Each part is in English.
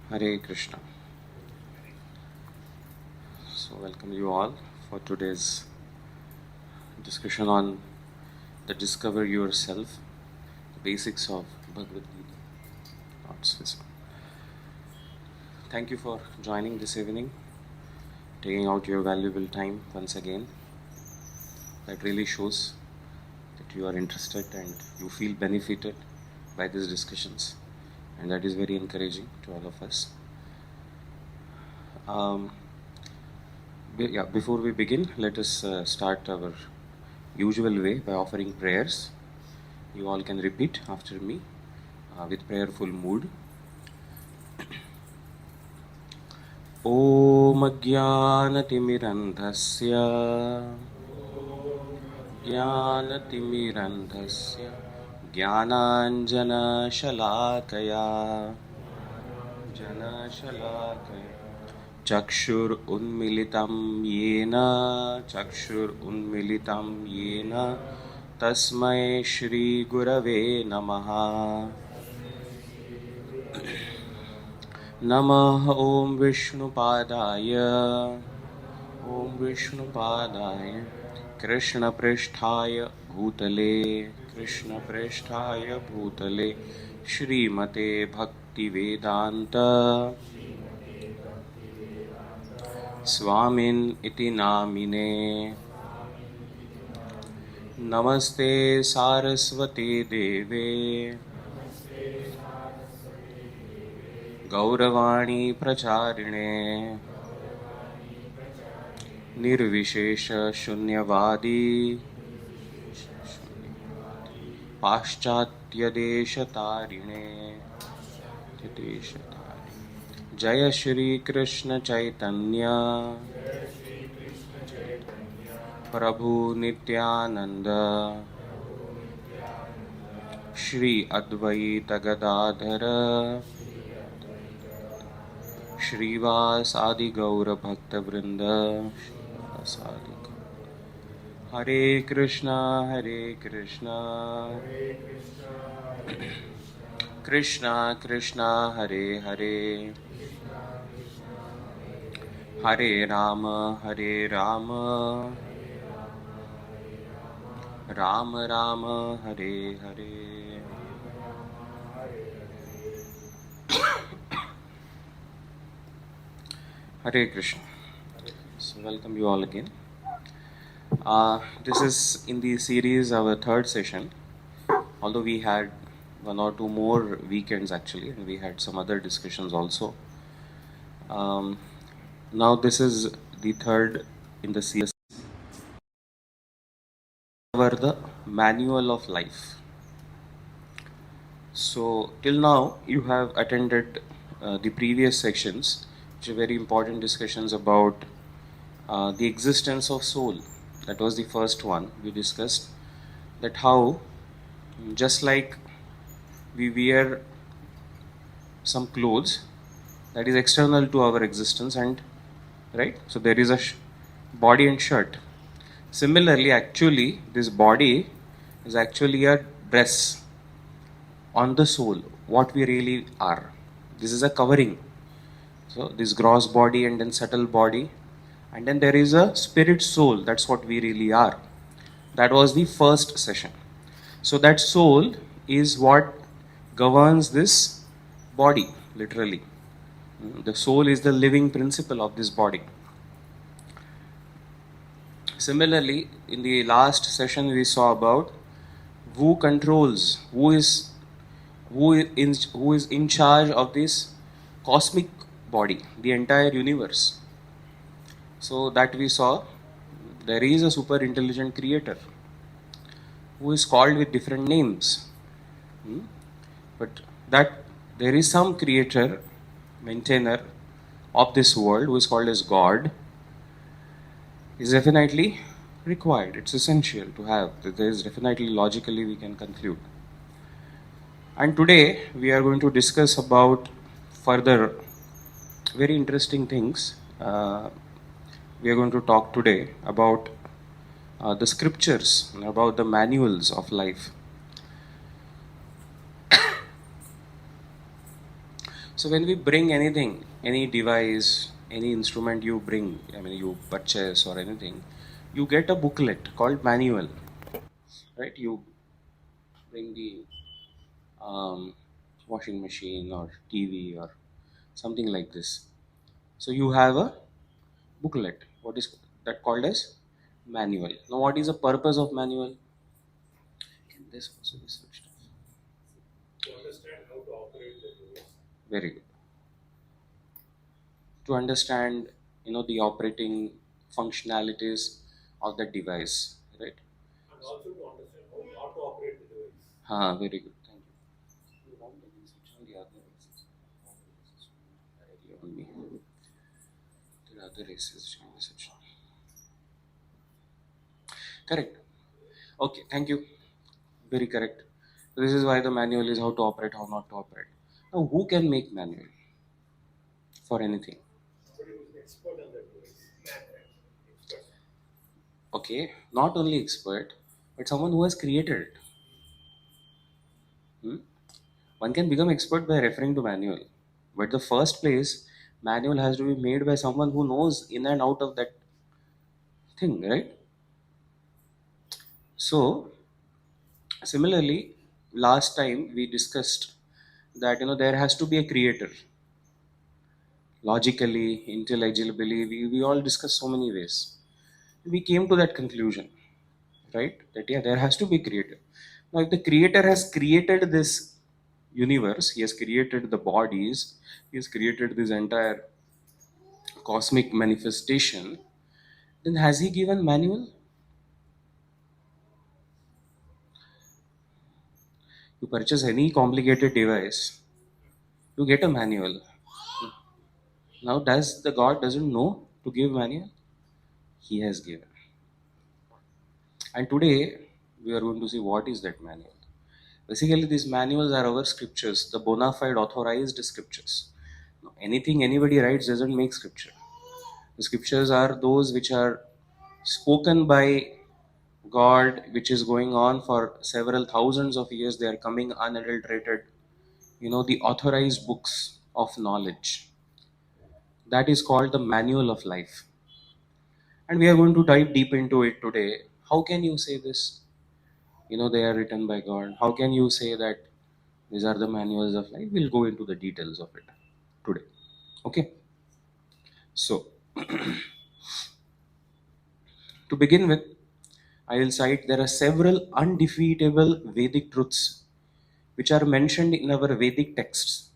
Hare Krishna. So, welcome you all for today's discussion on the Discover Yourself, the basics of Bhagavad Gita. Not Swiss. Thank you for joining this evening, taking out your valuable time once again. That really shows that you are interested and you feel benefited by these discussions, and that is very encouraging to all of us. Before we begin, let us start our usual way by offering prayers. You all can repeat after me with prayerful mood. Om Jnanatimirandhasya Jnanatimirandhasya Jnananjana Shalakaya Chakshur Unmilitam Yena Tasmai Shri Gurave Namaha. Namah Om Vishnupadaya Krishna Prishthaya Bhutale Shrimate Bhakti Vedanta Swamin iti namine. Namaste Saraswati Deve Gauravani Pracharine Nirvishesha Shunyavadi Paschatya Deshatarine Jaya Shri Krishna Chaitanya Prabhu Nityananda Shri Advaita Gadadhara Shrivas Adi Gaura Bhakta Vrinda. Hare Krishna Krishna Krishna Hare Hare Hare Rama Rama Rama Hare Hare. Hare Krishna. So welcome you all again. This is in the series our third session, although we had one or two more weekends actually, and we had some other discussions also. Now this is the third in the series, the manual of life. So till now you have attended the previous sections, which are very important discussions about the existence of soul. That was the first one. We discussed that how just like we wear some clothes that is external to our existence, and right, so there is a body and shirt. Similarly, actually this body is actually a dress on the soul, what we really are. This is a covering. So this gross body and then subtle body, and then there is a spirit soul. That's what we really are. That was the first session. So that soul is what governs this body, literally. The soul is the living principle of this body. Similarly, in the last session we saw about who controls, who is in charge of this cosmic body, the entire universe. So that we saw there is a super intelligent creator who is called with different names. But that there is some creator, maintainer of this world who is called as God is definitely required. It's essential to have. There is definitely, logically we can conclude. And today we are going to discuss about further very interesting things. We are going to talk today about the scriptures, about the manuals of life. So when we bring anything, any device, any instrument you bring, I mean you purchase or anything, you get a booklet called manual, right? You bring the washing machine or TV or something like this. So you have a booklet. What is that called as manual? Now what is the purpose of manual? Can this also be switched off? To understand how to operate the device. Very good. To understand, the operating functionalities of the device, right? And also to understand how not to operate the device. Very good. Thank you. You want the message on the other races. On me. The other races message. Correct. Okay. Thank you. Very correct. This is why the manual is how to operate, how not to operate. Now, who can make manual for anything? Somebody who is an expert on that device. Expert. Okay. Not only expert, but someone who has created it. One can become expert by referring to manual, but the first place, manual has to be made by someone who knows in and out of that thing, right? So similarly, last time we discussed that there has to be a creator. Logically, intelligibly, we all discussed so many ways. We came to that conclusion, right? That yeah, there has to be creator. Now, if the creator has created this universe, he has created the bodies, he has created this entire cosmic manifestation, then has he given manual? You purchase any complicated device, you get a manual. Now, does the God doesn't know to give manual? He has given. And today we are going to see what is that manual. Basically, these manuals are our scriptures, the bona fide authorized scriptures. Now, anything anybody writes doesn't make scripture. The scriptures are those which are spoken by God, which is going on for several thousands of years. They are coming unadulterated. The authorized books of knowledge. That is called the manual of life. And we are going to dive deep into it today. How can you say this? They are written by God. How can you say that these are the manuals of life? We'll go into the details of it today. Okay. So, to begin with, I will cite there are several undefeatable Vedic truths which are mentioned in our Vedic texts,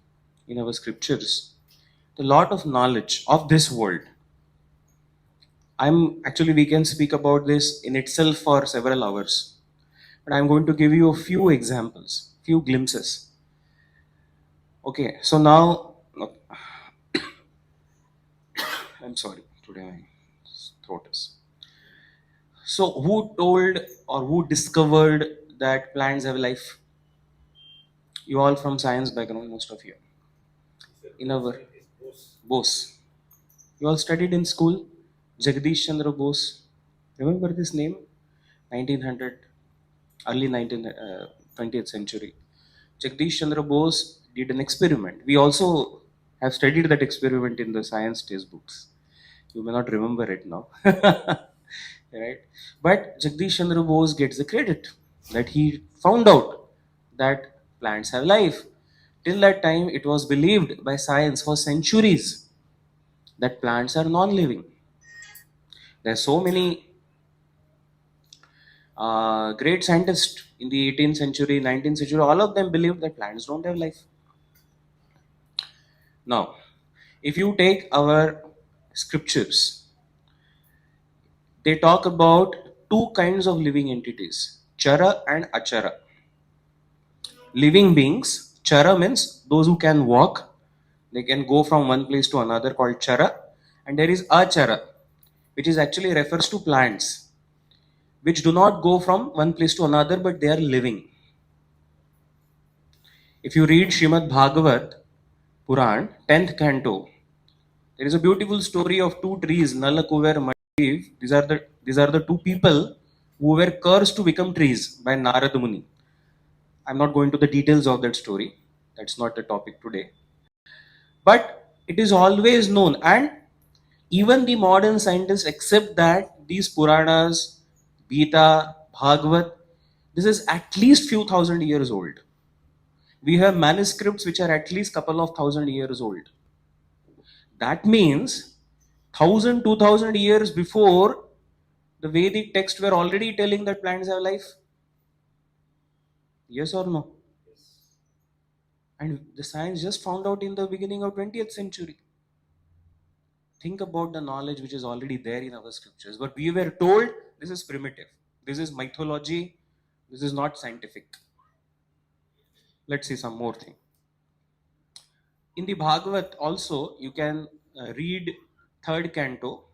in our scriptures. A lot of knowledge of this world. We can speak about this in itself for several hours, but I'm going to give you a few examples, few glimpses. Okay, so now, I'm sorry, today my throat is. So, who told or who discovered that plants have life? You all from science background, most of you. In our Bose. You all studied in school. Jagdish Chandra Bose. Remember this name? 1900, early 20th century. Jagdish Chandra Bose did an experiment. We also have studied that experiment in the science textbooks. You may not remember it now. Right? But Jagdish Chandra Bose gets the credit that he found out that plants have life. Till that time, it was believed by science for centuries that plants are non-living. There are so many great scientists in the 18th century, 19th century, all of them believed that plants don't have life. Now, if you take our scriptures, they talk about two kinds of living entities, chara and achara. Living beings, chara means those who can walk, they can go from one place to another called chara, and there is achara, which is actually refers to plants, which do not go from one place to another but they are living. If you read Srimad Bhagavad Puran, 10th canto, there is a beautiful story of two trees, Nala, Kuver, Madhiv. These are the two people who were cursed to become trees by Narad Muni. I'm not going to the details of that story. That's not the topic today. But it is always known, and even the modern scientists accept that these Puranas, Gita, Bhagavad, this is at least few thousand years old. We have manuscripts which are at least couple of thousand years old. That means 1,000, 2,000 years before, the Vedic texts were already telling that plants have life. Yes or no? Yes. And the science just found out in the beginning of 20th century. Think about the knowledge which is already there in our scriptures. But we were told this is primitive. This is mythology. This is not scientific. Let's see some more thing. In the Bhagavad also, you can read third canto,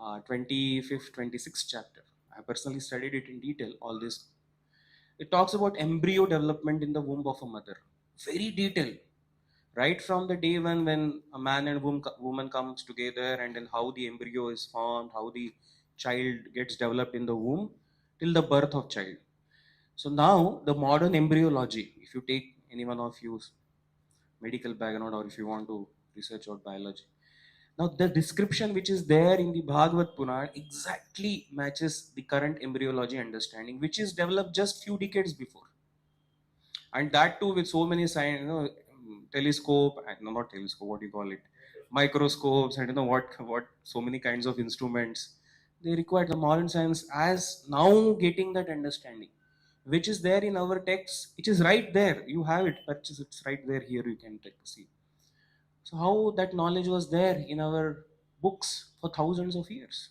25th, 26th chapter. I personally studied it in detail, all this. It talks about embryo development in the womb of a mother. Very detailed. Right from the day when a man and woman comes together, and then how the embryo is formed, how the child gets developed in the womb, till the birth of child. So now the modern embryology, if you take any one of you medical background, or if you want to research about biology, now the description which is there in the Bhagavad Puran exactly matches the current embryology understanding, which is developed just few decades before. And that too with so many science, telescope, no, not telescope, what do you call it, microscopes, and what so many kinds of instruments. They require the modern science as now getting that understanding, which is there in our text. It is right there, you have it purchase, it's right there, here you can take see. So how that knowledge was there in our books for thousands of years?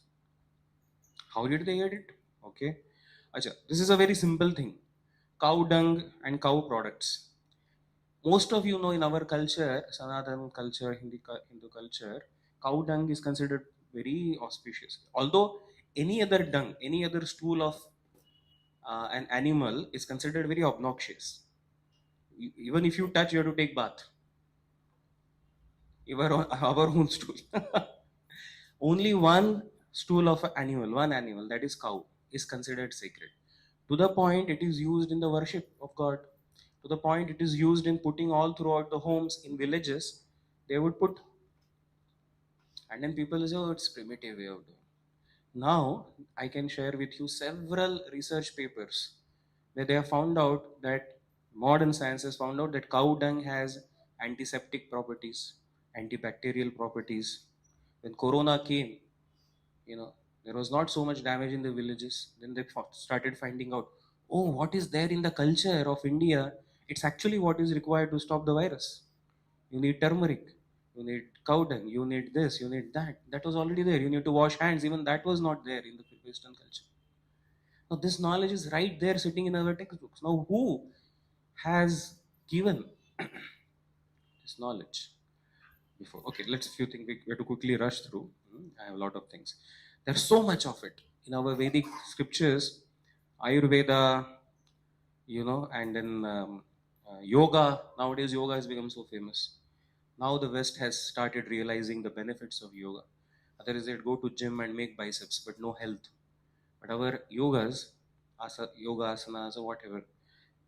How did they get it? Okay. Acha, this is a very simple thing. Cow dung and cow products. Most of you know in our culture, Sanatan culture, Hindu culture, cow dung is considered very auspicious. Although any other dung, any other stool of an animal is considered very obnoxious. Even if you touch, you have to take bath. Even our own stool. Only one stool of an animal, one animal, that is cow, is considered sacred. To the point it is used in the worship of God. To the point it is used in putting all throughout the homes in villages. They would put, and then people say, oh, it's primitive way of doing. Now I can share with you several research papers where they have found out that modern science has found out that cow dung has antiseptic properties, antibacterial properties. When Corona came, there was not so much damage in the villages. Then they started finding out, oh, what is there in the culture of India? It's actually what is required to stop the virus. You need turmeric, you need cow dung, you need this, you need that. That was already there. You need to wash hands. Even that was not there in the Western culture. Now this knowledge is right there sitting in our textbooks. Now who has given this knowledge before? Okay, let's few things we have to quickly rush through. I have a lot of things. There's so much of it in our Vedic scriptures, Ayurveda, and then yoga. Nowadays, yoga has become so famous. Now the West has started realizing the benefits of yoga. Others they go to gym and make biceps, but no health. But our yogas, yoga asanas or whatever,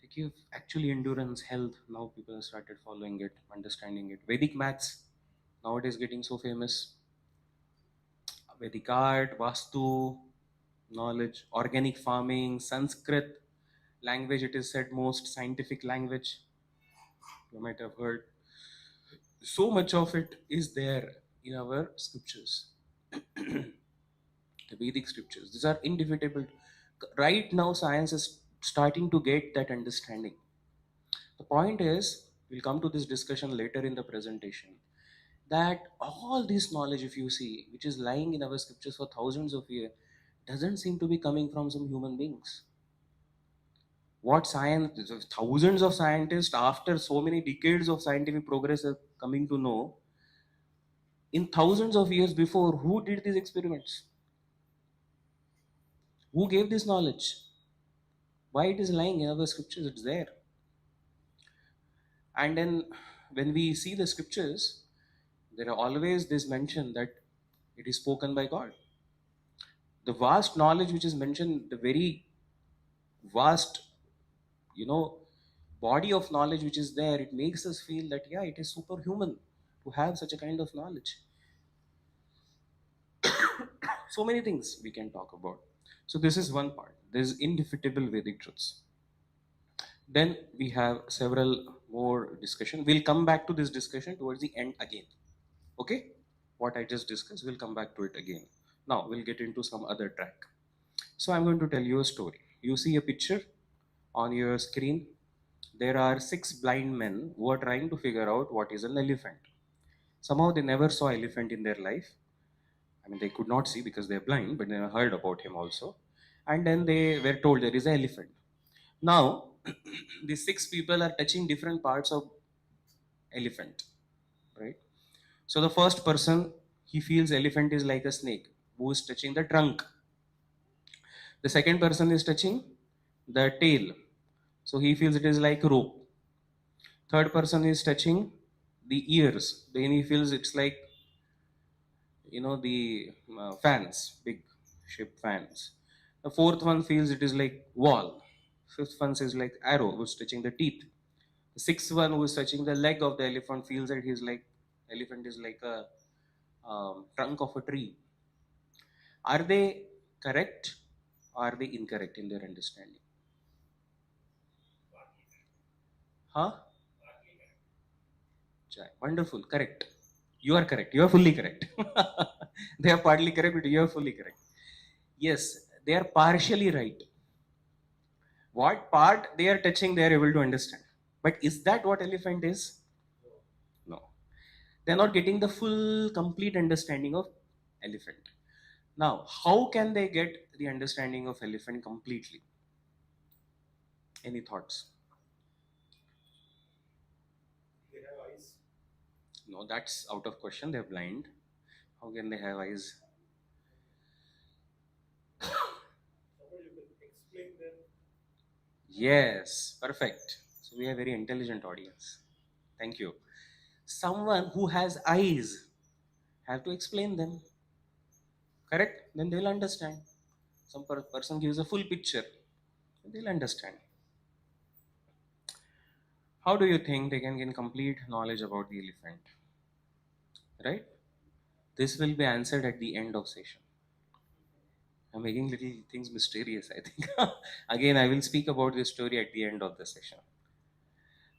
they give actually endurance, health. Now people have started following it, understanding it. Vedic maths nowadays getting so famous. Vedic art, Vastu, knowledge, organic farming, Sanskrit language, it is said most scientific language. You might have heard. So much of it is there in our scriptures. The Vedic scriptures. These are indefeasible. Right now, science is starting to get that understanding. The point is, we'll come to this discussion later in the presentation, that all this knowledge, if you see, which is lying in our scriptures for thousands of years, doesn't seem to be coming from some human beings. What science, thousands of scientists, after so many decades of scientific progress, are coming to know, in thousands of years before, who did these experiments? Who gave this knowledge? Why it is lying in our scriptures? It's there. And then when we see the scriptures, there are always this mention that it is spoken by God. The vast knowledge which is mentioned, the very vast, body of knowledge which is there, it makes us feel that, yeah, it is superhuman. who have such a kind of knowledge. So many things we can talk about. So this is one part. There's indefeasible Vedic truths. Then we have several more discussion. We'll come back to this discussion towards the end again. Okay? What I just discussed, we'll come back to it again. Now we'll get into some other track. So I'm going to tell you a story. You see a picture on your screen. There are 6 blind men who are trying to figure out what is an elephant. Somehow they never saw elephant in their life. I mean, they could not see because they're blind, but they heard about him also. And then they were told there is an elephant. Now, these 6 people are touching different parts of elephant, right? So the first person, he feels elephant is like a snake, who is touching the trunk. The second person is touching the tail, so he feels it is like rope. Third person is touching the ears, then he feels it's like the fans, big ship fans. The fourth one feels it is like wall. Fifth one is like arrow, who's touching the teeth. The sixth one who is touching the leg of the elephant feels that he's like elephant is like a trunk of a tree. Are they correct or are they incorrect in their understanding? Huh? Jai. Wonderful, correct. You are correct. You are fully correct. They are partly correct, but you are fully correct. Yes, they are partially right. What part they are touching, they are able to understand. But is that what elephant is? No. They are not getting the full, complete understanding of elephant. Now, how can they get the understanding of elephant completely? Any thoughts? They have eyes. No, that's out of question. They're blind. How can they have eyes? Somebody you can explain them. Yes, perfect. So we have a very intelligent audience. Thank you. Someone who has eyes have to explain them. Correct? Then they'll understand. Some person gives a full picture, they'll understand. How do you think they can gain complete knowledge about the elephant? Right? This will be answered at the end of session. I'm making little things mysterious, I think. Again, I will speak about this story at the end of the session.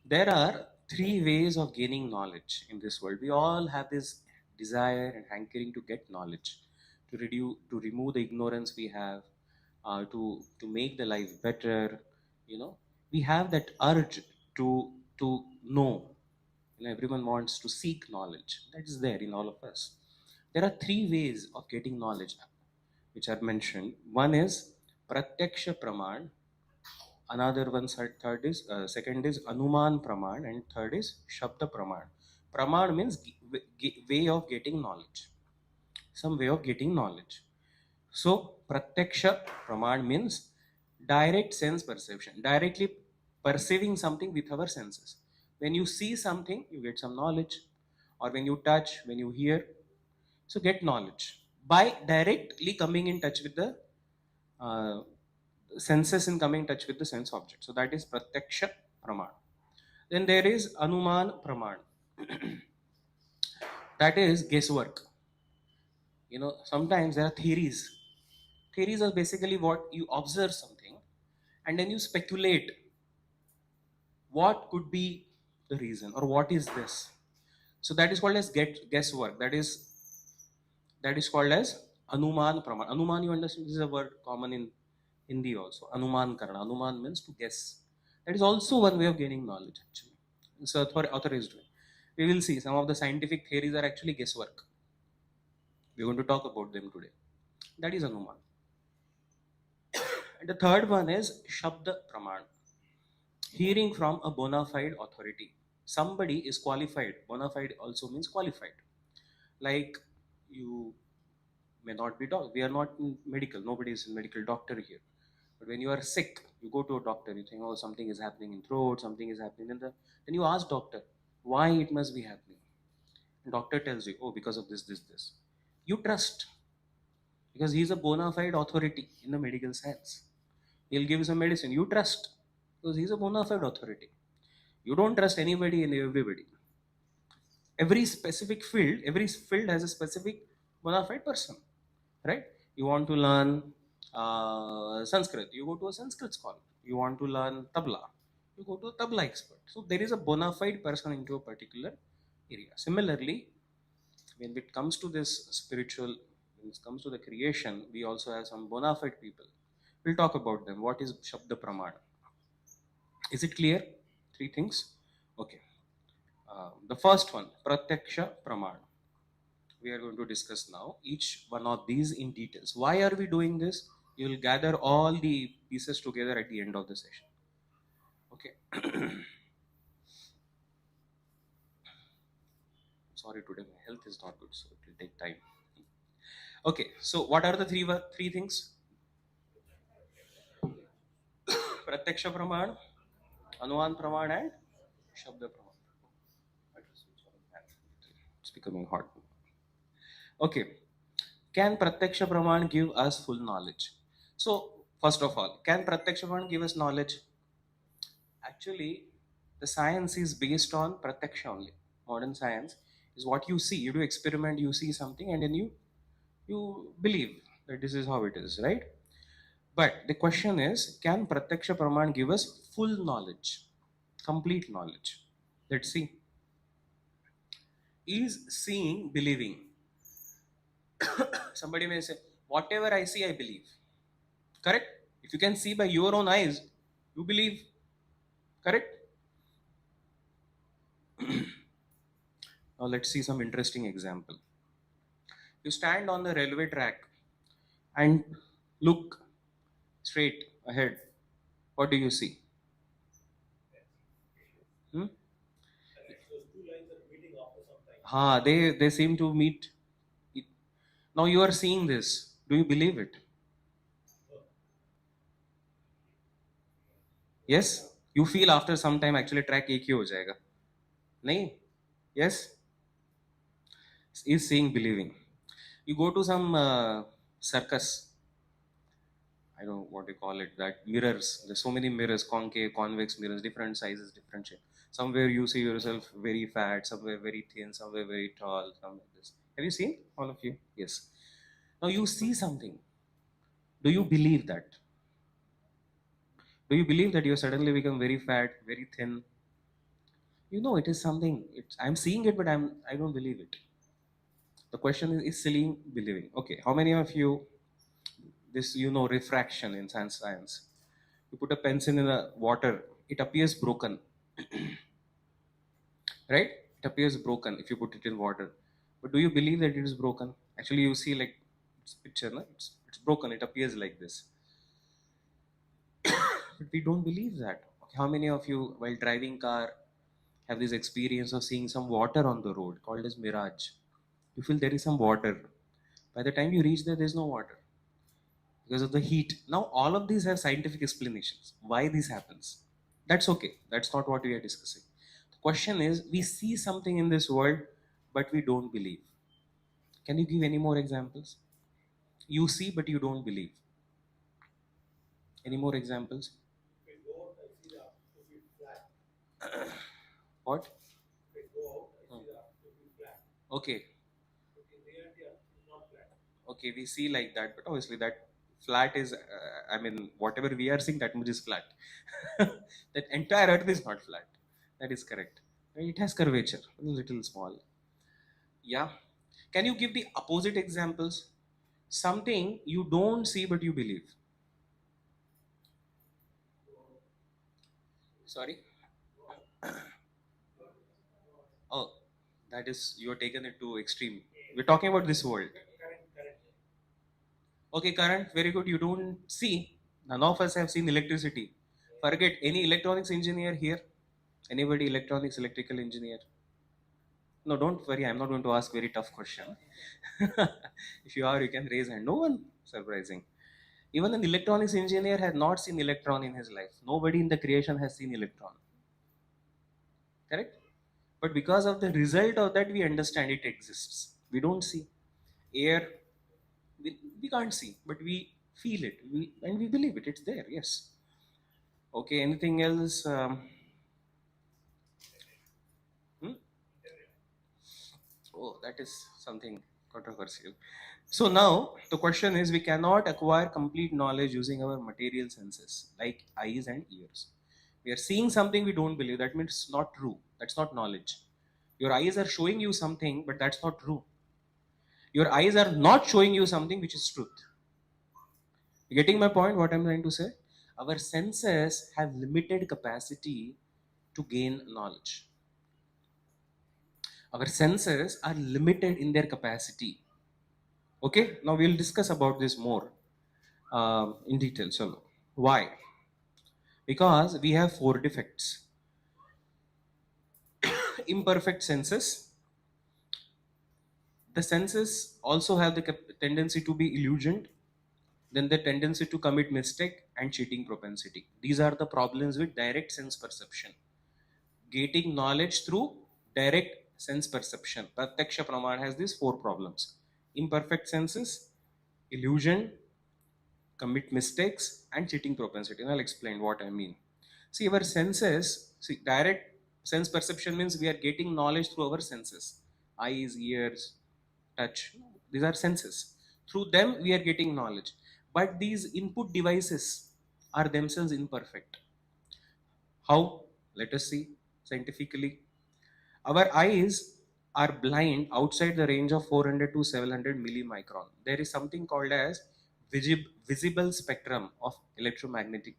There are 3 ways of gaining knowledge in this world. We all have this desire and hankering to get knowledge, to remove the ignorance we have, to make the life better. We have that urge to know. Everyone wants to seek knowledge. That is there in all of us. There are 3 ways of getting knowledge, which are mentioned. One is pratyaksha praman, another one third is second is anuman praman, and third is shabda praman. Praman means way of getting knowledge, some way of getting knowledge. So pratyaksha praman means direct sense perception, directly perceiving something with our senses. When you see something, you get some knowledge, or when you touch, when you hear, so get knowledge by directly coming in touch with the uh, senses, in coming in touch with the sense object. So that is pratyaksha praman. Then there is anuman praman. That is guesswork. Sometimes there are theories. Theories are basically what you observe something and then you speculate what could be the reason or what is this. So that is called as guesswork. That is called as anuman praman. Anuman, you understand, this is a word common in Hindi also. Anuman karna. Anuman means to guess. That is also one way of gaining knowledge actually. So author is doing. We will see some of the scientific theories are actually guesswork. We are going to talk about them today. That is anuman. And the third one is shabda praman. Hearing from a bona fide authority. Somebody is qualified. Bona fide also means qualified. Like you may not be doctor. We are not in medical. Nobody is a medical doctor here. But when you are sick, you go to a doctor. You think, oh, something is happening in throat, something is happening in the. Then you ask doctor, why it must be happening. And doctor tells you, oh, because of this, this, this. You trust because he is a bona fide authority in the medical science. He'll give you some medicine. You trust because he's a bona fide authority. You don't trust anybody and everybody. every field has a specific bona fide person, right? You want to learn Sanskrit, you go to a Sanskrit scholar. You want to learn tabla, you go to a tabla expert. So there is a bona fide person into a particular area. Similarly, when it comes to this spiritual, when it comes to the creation, we also have some bona fide people. We'll talk about them. What is shabda praman? Is it clear? Three things. Okay. The first one, pratyaksha praman. We are going to discuss now each one of these in details. Why are we doing this? You will gather all the pieces together at the end of the session. Okay. Sorry, today my health is not good, so it will take time. Okay, so what are the three things? Pratyaksha praman, anuman praman, and shabda praman. It's becoming hot. Okay. Can pratyaksha praman give us full knowledge? So, first of all, can pratyaksha praman give us knowledge? Actually, the science is based on pratyaksha only. Modern science is what you see. You do experiment, you see something, and then you believe that this is how it is, right? But the question is, can pratyaksha praman give us full knowledge, complete knowledge? Let's see. Is seeing believing? Somebody may say, whatever I see, I believe. Correct? If you can see by your own eyes, you believe. Correct? Now let's see some interesting example. You stand on the railway track and look straight ahead. What do you see? Hmm? Those two lines are meeting after some time. They seem to meet. Now you are seeing this. Do you believe it? Yes? You feel after some time actually track एक ही हो जाएगा. नहीं? Yes? Is seeing believing. You go to some circus. I don't know what you call it, that mirrors. There's so many mirrors, concave, convex mirrors, different sizes, different shape. Somewhere you see yourself very fat, somewhere very thin, somewhere very tall, somewhere this. Have you seen all of you? Yes. Now you see something. Do you believe that? Do you believe that you suddenly become very fat, very thin? You know it is something. I'm seeing it, but I don't believe it. The question is seeing believing. Okay, how many of you this refraction in science? You put a pencil in the water, it appears broken, right? It appears broken if you put it in water. But do you believe that it is broken? Actually, you see like it's picture, no? It's broken. It appears like this, but we don't believe that. Okay, how many of you, while driving car, have this experience of seeing some water on the road called as mirage? You feel there is some water. By the time you reach there is no water because of the heat. Now, all of these have scientific explanations why this happens. That's okay. That's not what we are discussing. The question is, we see something in this world, but we don't believe. Can you give any more examples? You see, but you don't believe. Any more examples? If I go out, I see the to be flat. What? If I go out, I see the to be flat. Okay. But in reality, it's not flat. Okay, we see like that, but obviously that flat is, whatever we are seeing, that much is flat. That entire earth is not flat. That is correct. It has curvature, a little small. Yeah. Can you give the opposite examples? Something you don't see but you believe. Sorry? Oh, that is, you are taken it to extreme. We're talking about this world. Current. Okay, current, very good. You don't see. None of us have seen electricity. Forget any electronics engineer here. Anybody electronics, electrical engineer? No, don't worry. I'm not going to ask very tough question. If you are, you can raise hand. No one. Surprising. Even an electronics engineer has not seen electron in his life. Nobody in the creation has seen electron. Correct? But because of the result of that, we understand it exists. We don't see. Air, we can't see, but we feel it. And we believe it. It's there. Yes. Okay, anything else? Hmm? Oh, that is something controversial. So now the question is, we cannot acquire complete knowledge using our material senses like eyes and ears. We are seeing something we don't believe. That means it's not true. That's not knowledge. Your eyes are showing you something, but that's not true. Your eyes are not showing you something which is truth. You getting my point? What I'm trying to say? Our senses have limited capacity to gain knowledge. Our senses are limited in their capacity. Okay, now we'll discuss about this more in detail. So, why? Because we have four defects: imperfect senses. The senses also have the tendency to be illusioned, then the tendency to commit mistake and cheating propensity. These are the problems with direct sense perception. Getting knowledge through direct sense perception. Pratyaksha praman has these four problems: imperfect senses, illusion, commit mistakes, and cheating propensity. And I'll explain what I mean. See, our senses, see, direct sense perception means we are getting knowledge through our senses: eyes, ears, touch. These are senses. Through them, we are getting knowledge. But these input devices are themselves imperfect. How? Let us see scientifically. Our eyes are blind outside the range of 400 to 700 millimicron. There is something called as visible spectrum of electromagnetic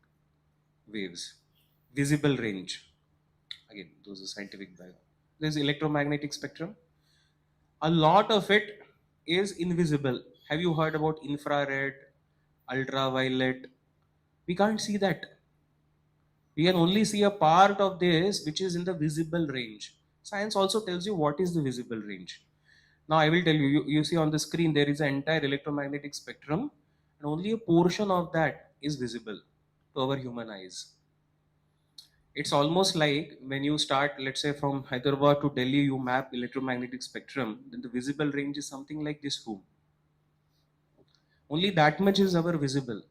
waves. Visible range. Again, those are scientific background. There's electromagnetic spectrum. A lot of it is invisible. Have you heard about infrared, ultraviolet? We can't see that. We can only see a part of this which is in the visible range. Science also tells you what is the visible range. Now I will tell you, you see on the screen there is an entire electromagnetic spectrum and only a portion of that is visible to our human eyes. It's almost like when you start, let's say from Hyderabad to Delhi, you map electromagnetic spectrum, then the visible range is something like this room. Only that much is our visible.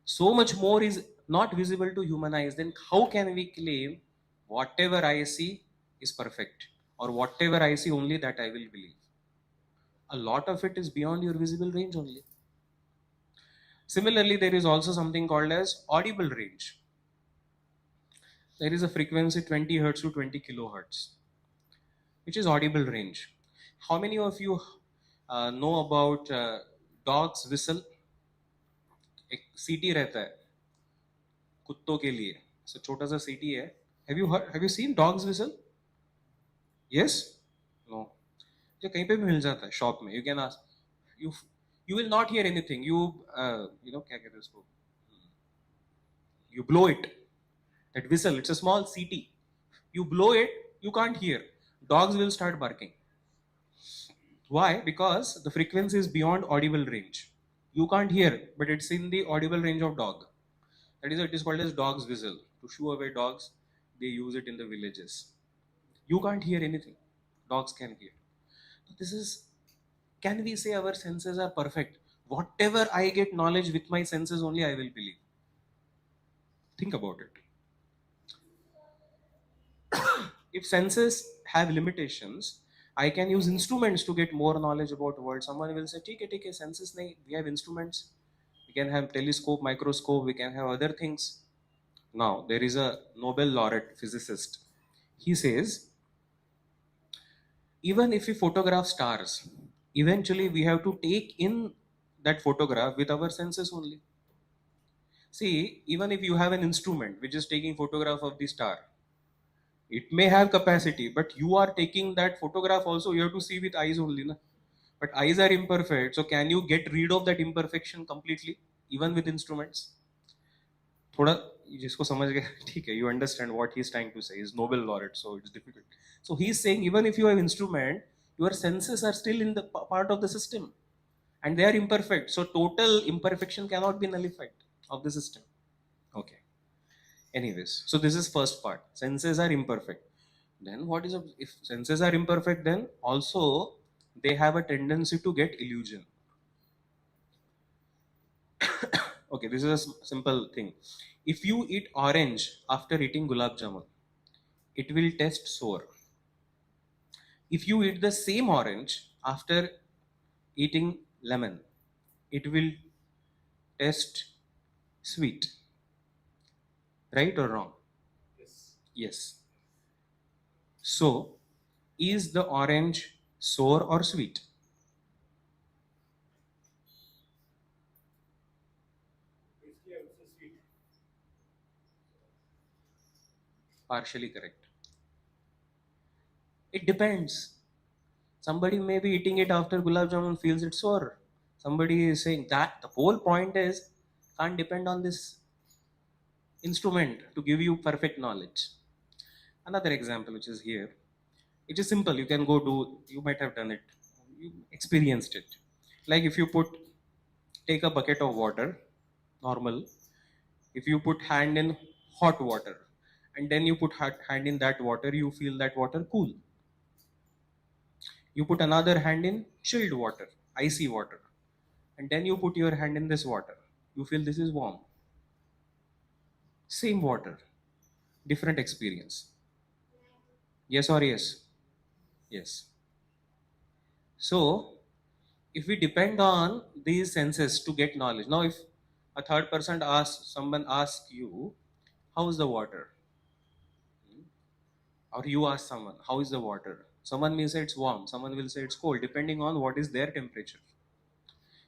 So much more is not visible to human eyes. Then how can we claim whatever I see is perfect, or whatever I see only that I will believe? A lot of it is beyond your visible range only. Similarly, there is also something called as audible range. There is a frequency 20 hertz to 20 kilohertz, which is audible range. How many of you know about dog's whistle? एक सीटी रहता है कुत्तों के लिए, so छोटा सा सीटी है. Have you seen dog's whistle? Yes? No. जो कहीं पे भी मिल जाता है शॉप में. You can ask. You will not hear anything. You know क्या कहते हैं उसको? You blow it. That whistle, it's a small CT. You blow it, you can't hear. Dogs will start barking. Why? Because the frequency is beyond audible range. You can't hear, but it's in the audible range of dog. That is why it is called as dog's whistle. To shoo away dogs, they use it in the villages. You can't hear anything. Dogs can hear. This is, can we say our senses are perfect? Whatever I get knowledge with my senses only, I will believe. Think about it. If senses have limitations, I can use instruments to get more knowledge about the world. Someone will say, take senses nahi, we have instruments. We can have telescope, microscope, we can have other things. Now, there is a Nobel laureate physicist. He says, even if we photograph stars, eventually we have to take in that photograph with our senses only. See, even if you have an instrument which is taking photograph of the star, it may have capacity, but you are taking that photograph also, you have to see with eyes only. Na? But eyes are imperfect, so can you get rid of that imperfection completely, even with instruments? थोड़ा जिसको समझ गया ठीक है, you understand what he is trying to say. He's Nobel laureate, so it's difficult. So he's saying even if you have instrument, your senses are still in the part of the system, and they are imperfect. So total imperfection cannot be nullified of the system. Okay. Anyways, so this is first part. Senses are imperfect. Then what is if senses are imperfect? Then also they have a tendency to get illusion. Okay, this is a simple thing. If you eat orange after eating gulab jamun, it will taste sour. If you eat the same orange after eating lemon, it will taste sweet. Right or wrong? Yes. Yes. So, is the orange sour or sweet? Basically, I would say sweet. Partially correct. It depends. Somebody may be eating it after gulab jamun feels it sour. Somebody is saying that the whole point is can't depend on this instrument to give you perfect knowledge. Another example which is here, it is simple. You can go do. You might have done it. You experienced it. Like if you take a bucket of water, normal. If you put hand in hot water, and then you put hand in that water, you feel that water cool. You put another hand in chilled water, icy water, and then you put your hand in this water. You feel this is warm. Same water, different experience. Yes or yes? Yes. So, if we depend on these senses to get knowledge, now if a third person someone asks you, how is the water? Or you ask someone, how is the water? Someone may say it's warm, someone will say it's cold, depending on what is their temperature.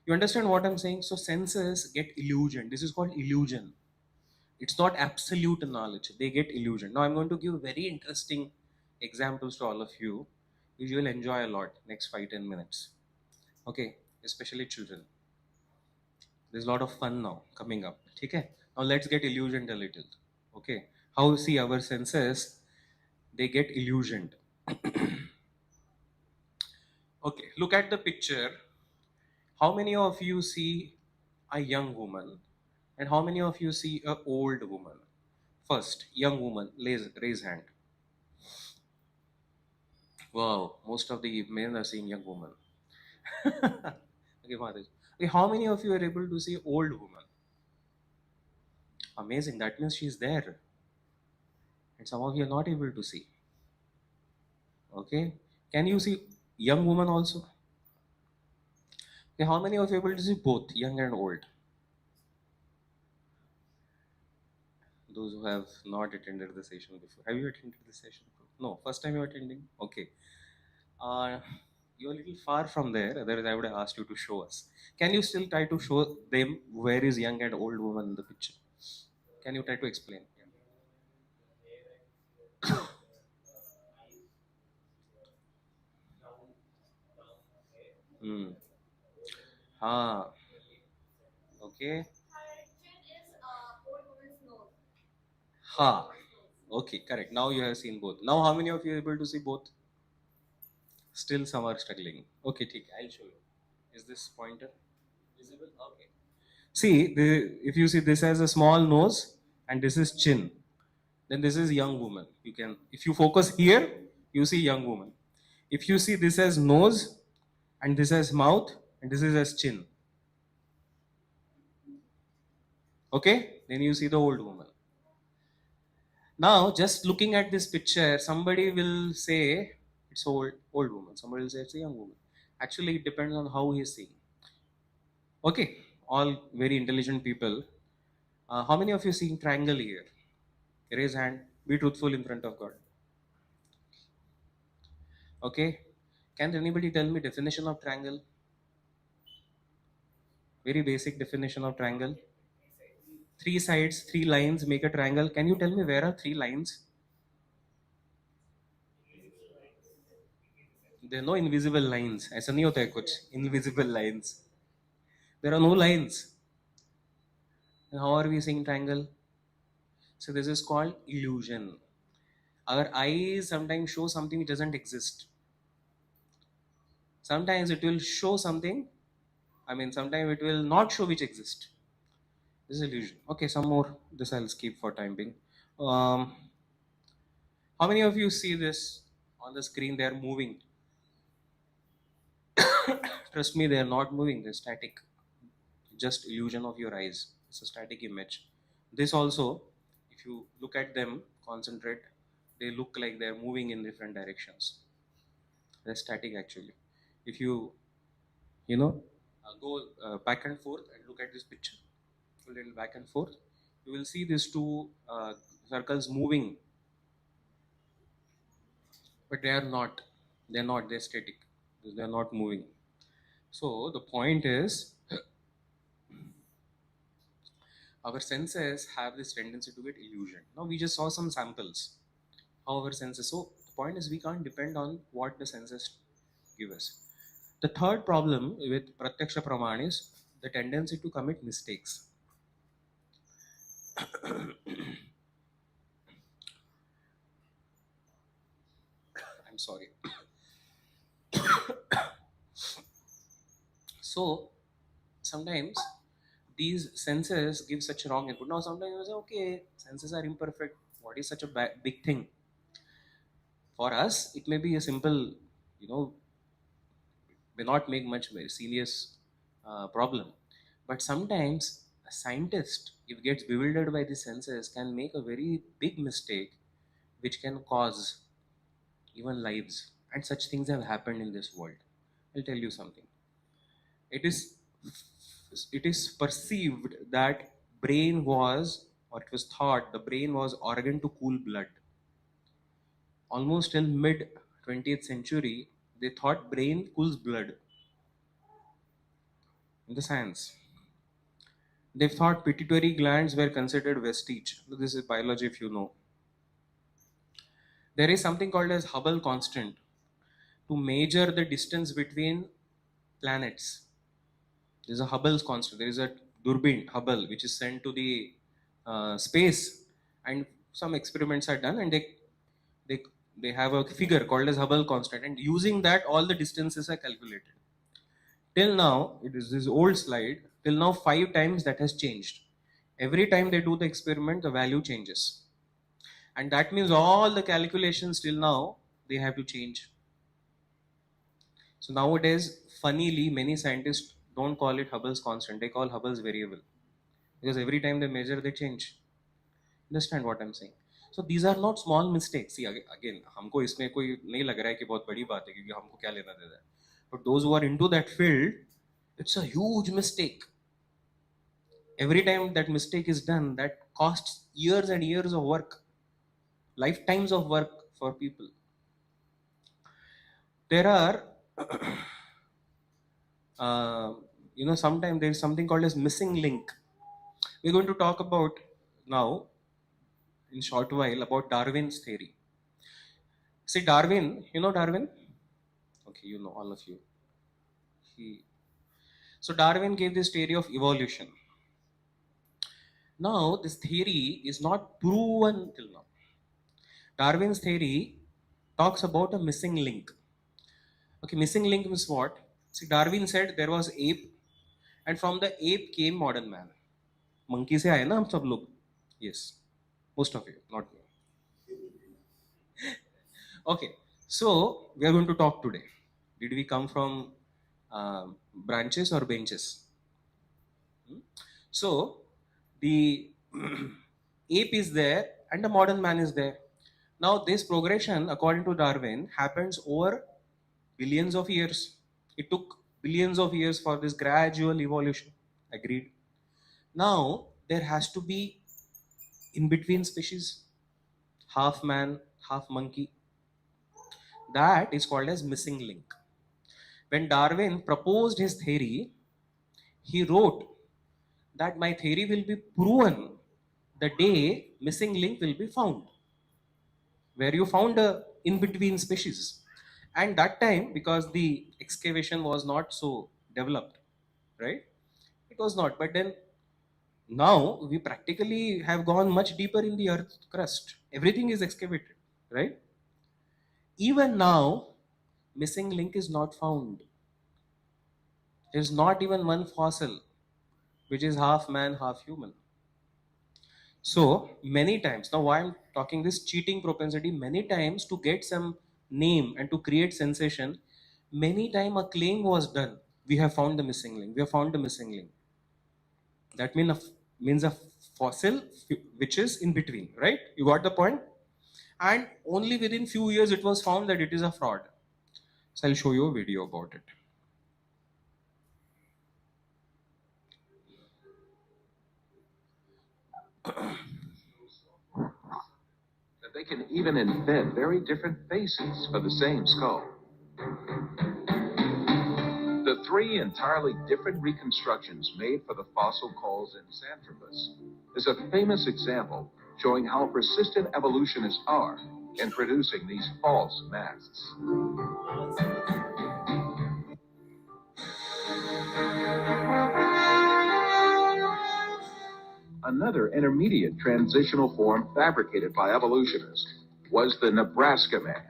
You understand what I'm saying? So senses get illusion. This is called illusion. It's not absolute knowledge. They get illusion. Now I'm going to give very interesting examples to all of you, which you will enjoy a lot next 5-10 minutes. Okay, especially children. There's a lot of fun now coming up. Okay, now let's get illusioned a little. Okay, how see our senses? They get illusioned. Okay, look at the picture. How many of you see a young woman, and how many of you see a old woman? First, young woman, raise hand. Wow, most of the men are seeing young woman. Okay, Maharaj. Okay, how many of you are able to see old woman? Amazing. That means she's there, and some of you are not able to see. Okay, can you see young woman also? Okay, how many of you are able to see both young and old? Those who have not attended the session before. Have you attended the session before? No, first time you're attending? Okay. Uh, you're a little far from there, otherwise, I would have asked you to show us. Can you still try to show them where is young and old woman in the picture? Can you try to explain? Yeah. Hmm. Ah, okay. Ha. Okay, correct. Now you have seen both. Now, how many of you are able to see both? Still, some are struggling. Okay, ठीक है, I'll show you. Is this pointer visible? Okay. See, if you see this as a small nose and this is chin, then this is young woman. You can, if you focus here, you see young woman. If you see this as nose and this as mouth and this is as chin, okay, then you see the old woman. Now, just looking at this picture, somebody will say it's old woman. Somebody will say it's a young woman. Actually, it depends on how he is seeing. Okay, all very intelligent people. How many of you seeing triangle here? Raise hand. Be truthful in front of God. Okay. Can anybody tell me definition of triangle? Very basic definition of triangle. Three sides, three lines make a triangle. Can you tell me where are three lines? There are no invisible lines. ऐसा नहीं होता है कुछ invisible lines. There are no lines. And how are we seeing triangle? So this is called illusion. Our eyes sometimes show something which doesn't exist. Sometimes it will show something. Sometimes it will not show which exist. This is illusion. Okay, some more. This I'll skip for time being. Um, how many of you see this on the screen? They are moving. Trust me, they are not moving. They're static. Just illusion of your eyes. It's a static image. This also, if you look at them, concentrate, they look like they're moving in different directions. They're static actually. If you go back and forth and look at this picture, a little back and forth, you will see these two circles moving, but they are not. They're not. They're static. They're not moving. So the point is, our senses have this tendency to get illusion. Now we just saw some samples. How our senses. So the point is, we can't depend on what the senses give us. The third problem with pratyaksha praman is the tendency to commit mistakes. I'm sorry. So sometimes these senses give such wrong input. Now sometimes you say, okay, senses are imperfect. What is such a big thing? For us, it may be a simple, may not make much very serious problem. But sometimes a scientist, if gets bewildered by the senses, can make a very big mistake, which can cause even lives. And such things have happened in this world. I'll tell you something. It is perceived that brain was, or it was thought the brain was organ to cool blood. Almost till mid 20th century, they thought brain cools blood in the science. They thought pituitary glands were considered vestige. This is biology if you know. There is something called as Hubble constant to measure the distance between planets. There is a Hubble's constant. There is a Durbin Hubble which is sent to the space, and some experiments are done, and they they have a figure called as Hubble constant, and using that all the distances are calculated. Till now, it is this old slide. Till now, 5 times that has changed. Every time they do the experiment, the value changes, and that means all the calculations till now they have to change. So nowadays, funnily, many scientists don't call it Hubble's constant, they call Hubble's variable, because every time they measure, they change. Understand what I'm saying? So these are not small mistakes. See, again, हमको इसमें कोई नहीं लग रहा है कि बहुत बड़ी बात है, क्योंकि हमको क्या लेना देना है. But those who are into that field, it's a huge mistake. Every time that mistake is done, that costs years and years of work, lifetimes of work for people. There are sometimes there is something called as missing link. We're going to talk about now in short while about Darwin's theory. See, Darwin, you know Darwin? Okay, you know, all of you. So Darwin gave this theory of evolution. Now, this theory is not proven till now. Darwin's theory talks about a missing link. Okay, missing link is what? See, Darwin said there was ape, and from the ape came modern man. Monkey से आए ना हम सब लोग? Yes, most of you, not me. Okay, so we are going to talk today. Did we come from branches or benches? So the ape is there and the modern man is there. Now this progression, according to Darwin, happens over billions of years. It took billions of years for this gradual evolution. Agreed. Now there has to be in between species, half man, half monkey. That is called as missing link. When Darwin proposed his theory, he wrote that my theory will be proven the day missing link will be found, where you found a in between species. And that time, because the excavation was not so developed, right? It was not. But then now we practically have gone much deeper in the earth crust. Everything is excavated, right? Even now, missing link is not found. There's not even one fossil which is half man, half human. So many times, now why I'm talking this cheating propensity, many times to get some name and to create sensation, many time a claim was done. We have found the missing link. We have found the missing link. That means a fossil which is in between, right? You got the point? And only within few years it was found that it is a fraud. So I'll show you a video about it. That they can even invent very different faces for the same skull. The three entirely different reconstructions made for the fossil called Zinjanthropus is a famous example showing how persistent evolutionists are in producing these false masks. Another intermediate transitional form fabricated by evolutionists was the Nebraska man.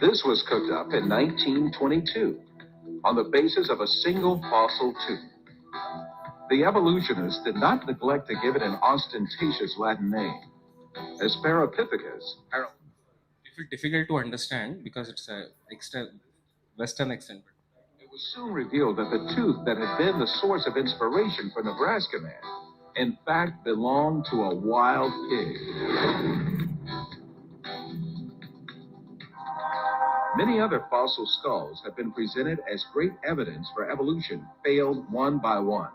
This was cooked up in 1922 on the basis of a single fossil tooth. The evolutionists did not neglect to give it an ostentatious Latin name, as Parapithecus. It's difficult to understand because it's a Western accent. It was soon revealed that the tooth that had been the source of inspiration for Nebraska man, in fact, belonged to a wild pig. Many other fossil skulls have been presented as great evidence for evolution, failed one by one.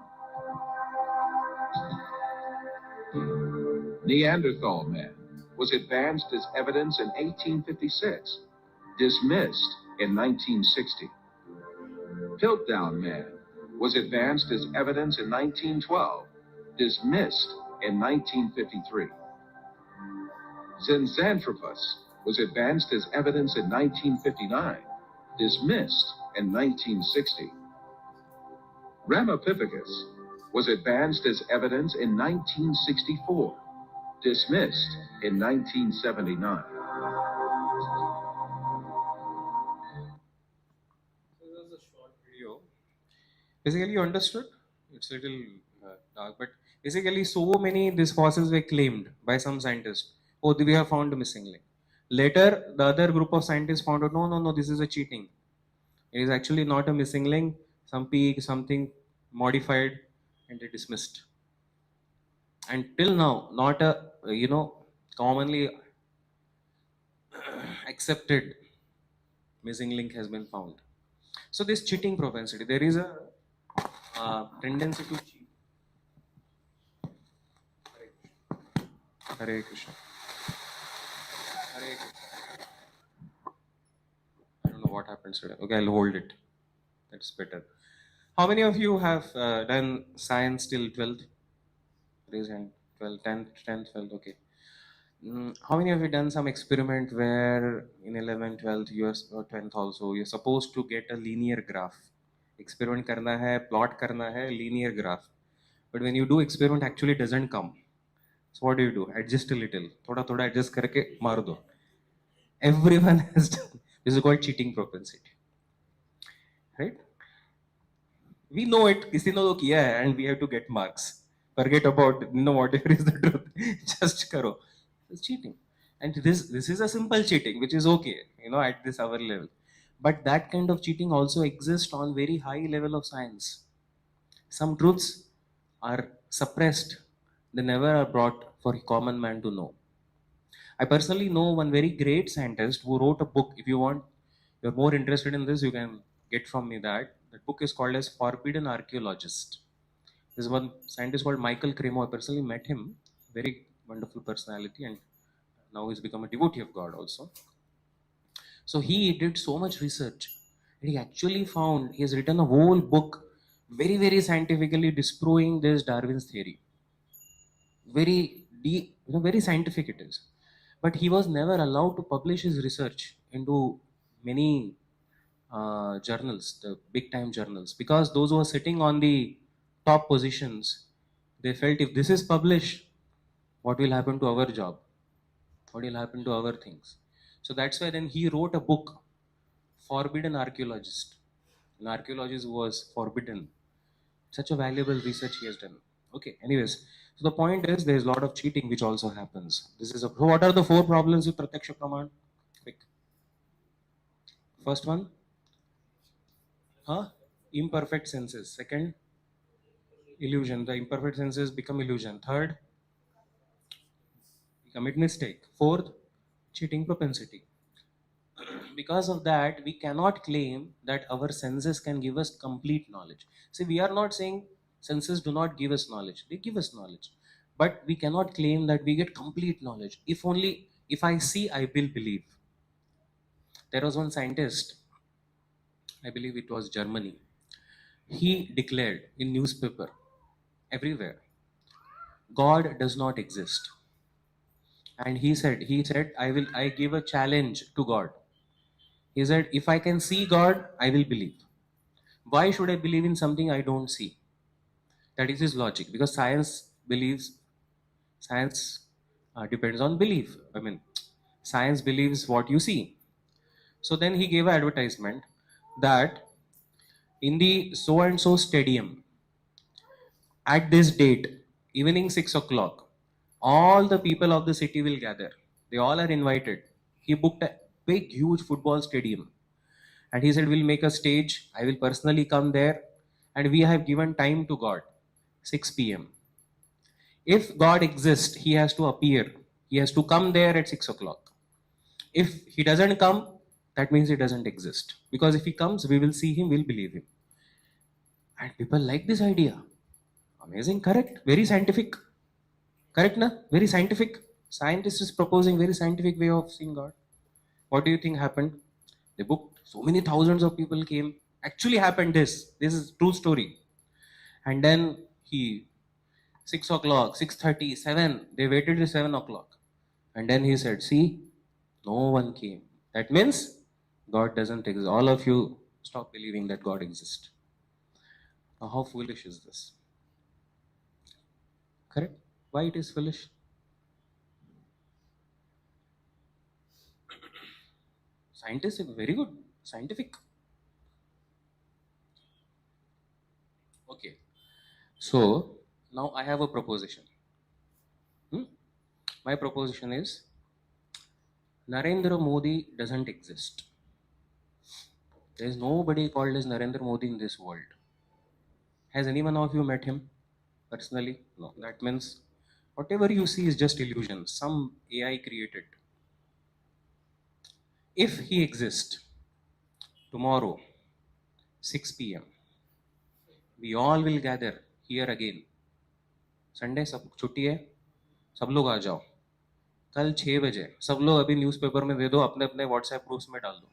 Neanderthal man was advanced as evidence in 1856, dismissed in 1960. Piltdown man was advanced as evidence in 1912, dismissed in 1953. Zinjanthropus was advanced as evidence in 1959, dismissed in 1960. Ramapithecus was advanced as evidence in 1964, dismissed in 1979. This was a short video. Basically, you understood? It's a little dark, but basically, so many these fossils were claimed by some scientists. Oh, we have found a missing link. Later, the other group of scientists found out, no, this is a cheating. It is actually not a missing link. Some peak, something modified, and they dismissed. And till now, not a commonly accepted missing link has been found. So this cheating propensity, there is a tendency to cheat. Hare Krishna. Hare Krishna. I don't know what happens today. Okay, I'll hold it. That's better. How many of you have done science till 12th? Raise hand. 12th, 10th, 10th, 12th. Okay. How many of you done some experiment where in 11th, 12th, or 10th also, you're supposed to get a linear graph? Experiment karna hai, plot karna hai, linear graph. But when you do experiment, actually doesn't come. So what do? Adjust a little. Thoda adjust karke maar do. Everyone has done. This is called cheating propensity. Right? We know it. Kisi ne to kiya hai and we have to get marks. Forget about whatever is the truth. Just karo. It's cheating. And this is a simple cheating, which is okay, at this our level. But that kind of cheating also exists on very high level of science. Some truths are suppressed. They never are brought for a common man to know. I personally know one very great scientist who wrote a book. If you're more interested in this, you can get from me that. That book is called as Forbidden Archaeologist. There's one scientist called Michael Cremo. I personally met him. Very wonderful personality, and now he's become a devotee of God also. So he did so much research. And he actually found, he has written a whole book very, very scientifically disproving this Darwin's theory. Very deep, very scientific it is. But he was never allowed to publish his research into many journals, the big time journals, because those who are sitting on the top positions, they felt if this is published, what will happen to our job? What will happen to our things? So that's why then he wrote a book, Forbidden Archaeologist. An archaeologist was forbidden. Such a valuable research he has done. Okay, anyways. So the point is there is a lot of cheating which also happens. So what are the 4 problems with pratyaksha praman? Quick. First one? Imperfect senses. Second? Illusion. The imperfect senses become illusion. Third? Commit mistake. Fourth? Cheating propensity. because of that, we cannot claim that our senses can give us complete knowledge. See, we are not saying senses do not give us knowledge. They give us knowledge. But we cannot claim that we get complete knowledge. If I see, I will believe. There was one scientist, I believe it was Germany. He declared in newspaper everywhere, God does not exist. And I give a challenge to God. He said, if I can see God, I will believe. Why should I believe in something I don't see? That is his logic. Because science depends on belief. I mean, science believes what you see. So then he gave an advertisement that in the so and so stadium, at this date, evening 6 o'clock, all the people of the city will gather. They all are invited. He booked a big, huge football stadium. And he said, we'll make a stage. I will personally come there. And we have given time to God, 6 p.m. If God exists, he has to appear. He has to come there at 6 o'clock. If he doesn't come, that means he doesn't exist. Because if he comes, we will see him, we'll believe him. And people like this idea. Amazing, correct? Very scientific. Correct, na? Very scientific. Scientist is proposing very scientific way of seeing God. What do you think happened? They booked, so many thousands of people came. Actually happened this. This is true story. And then 6 o'clock, 6:30, 7, they waited till 7 o'clock. And then he said, see, no one came. That means God doesn't exist. All of you stop believing that God exists. Now, how foolish is this? Correct? Why it is foolish? Scientists are very good. Scientific. Okay. So, now I have a proposition. My proposition is Narendra Modi doesn't exist. There is nobody called as Narendra Modi in this world. Has anyone of you met him personally? No. That means whatever you see is just illusion. Some AI created. If he exists, tomorrow, 6 p.m., we all will gather here again. Sunday सब छुट्टी है, सब लोग आ जाओ. कल 6 बजे सब लोग अभी न्यूज़पेपर में दे दो, अपने अपने व्हाट्सएप ग्रुप्स में डाल दो.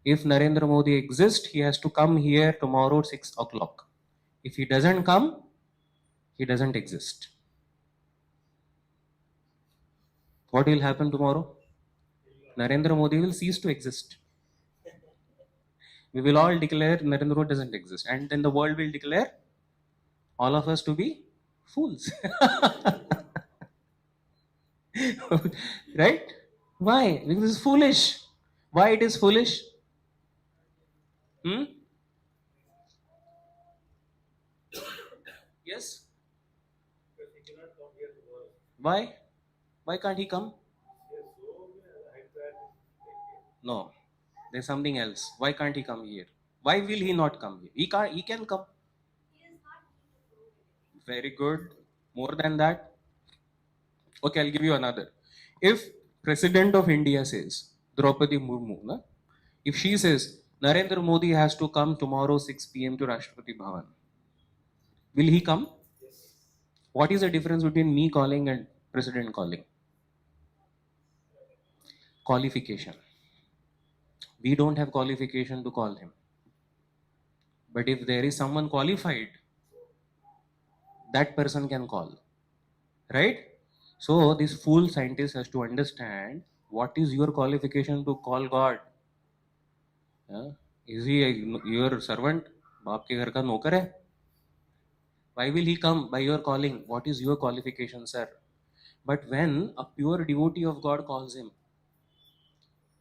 If Narendra Modi exists, he has to come here tomorrow 6 o'clock. If he doesn't come, he doesn't exist. What will happen tomorrow? Narendra Modi will cease to exist. We will all declare Narendra Modi doesn't exist. And then the world will declare all of us to be fools. Right? Why? Because it's foolish. Why it is foolish? Yes? Because he cannot come here tomorrow. Why? Why can't he come? Yes, so I tried. No. There's something else. Why can't he come here? Why will he not come here? He can come. Very good. More than that? Okay, I'll give you another. If President of India says, Draupadi Murmu, if she says, Narendra Modi has to come tomorrow 6 p.m. to Rashtrapati Bhavan, will he come? Yes. What is the difference between me calling and President calling? Qualification. We don't have qualification to call him. But if there is someone qualified, that person can call. Right? So this fool scientist has to understand what is your qualification to call God. Is he your servant? बाप के घर का नौकर है? Why will he come by your calling? What is your qualification, sir? But when a pure devotee of God calls him,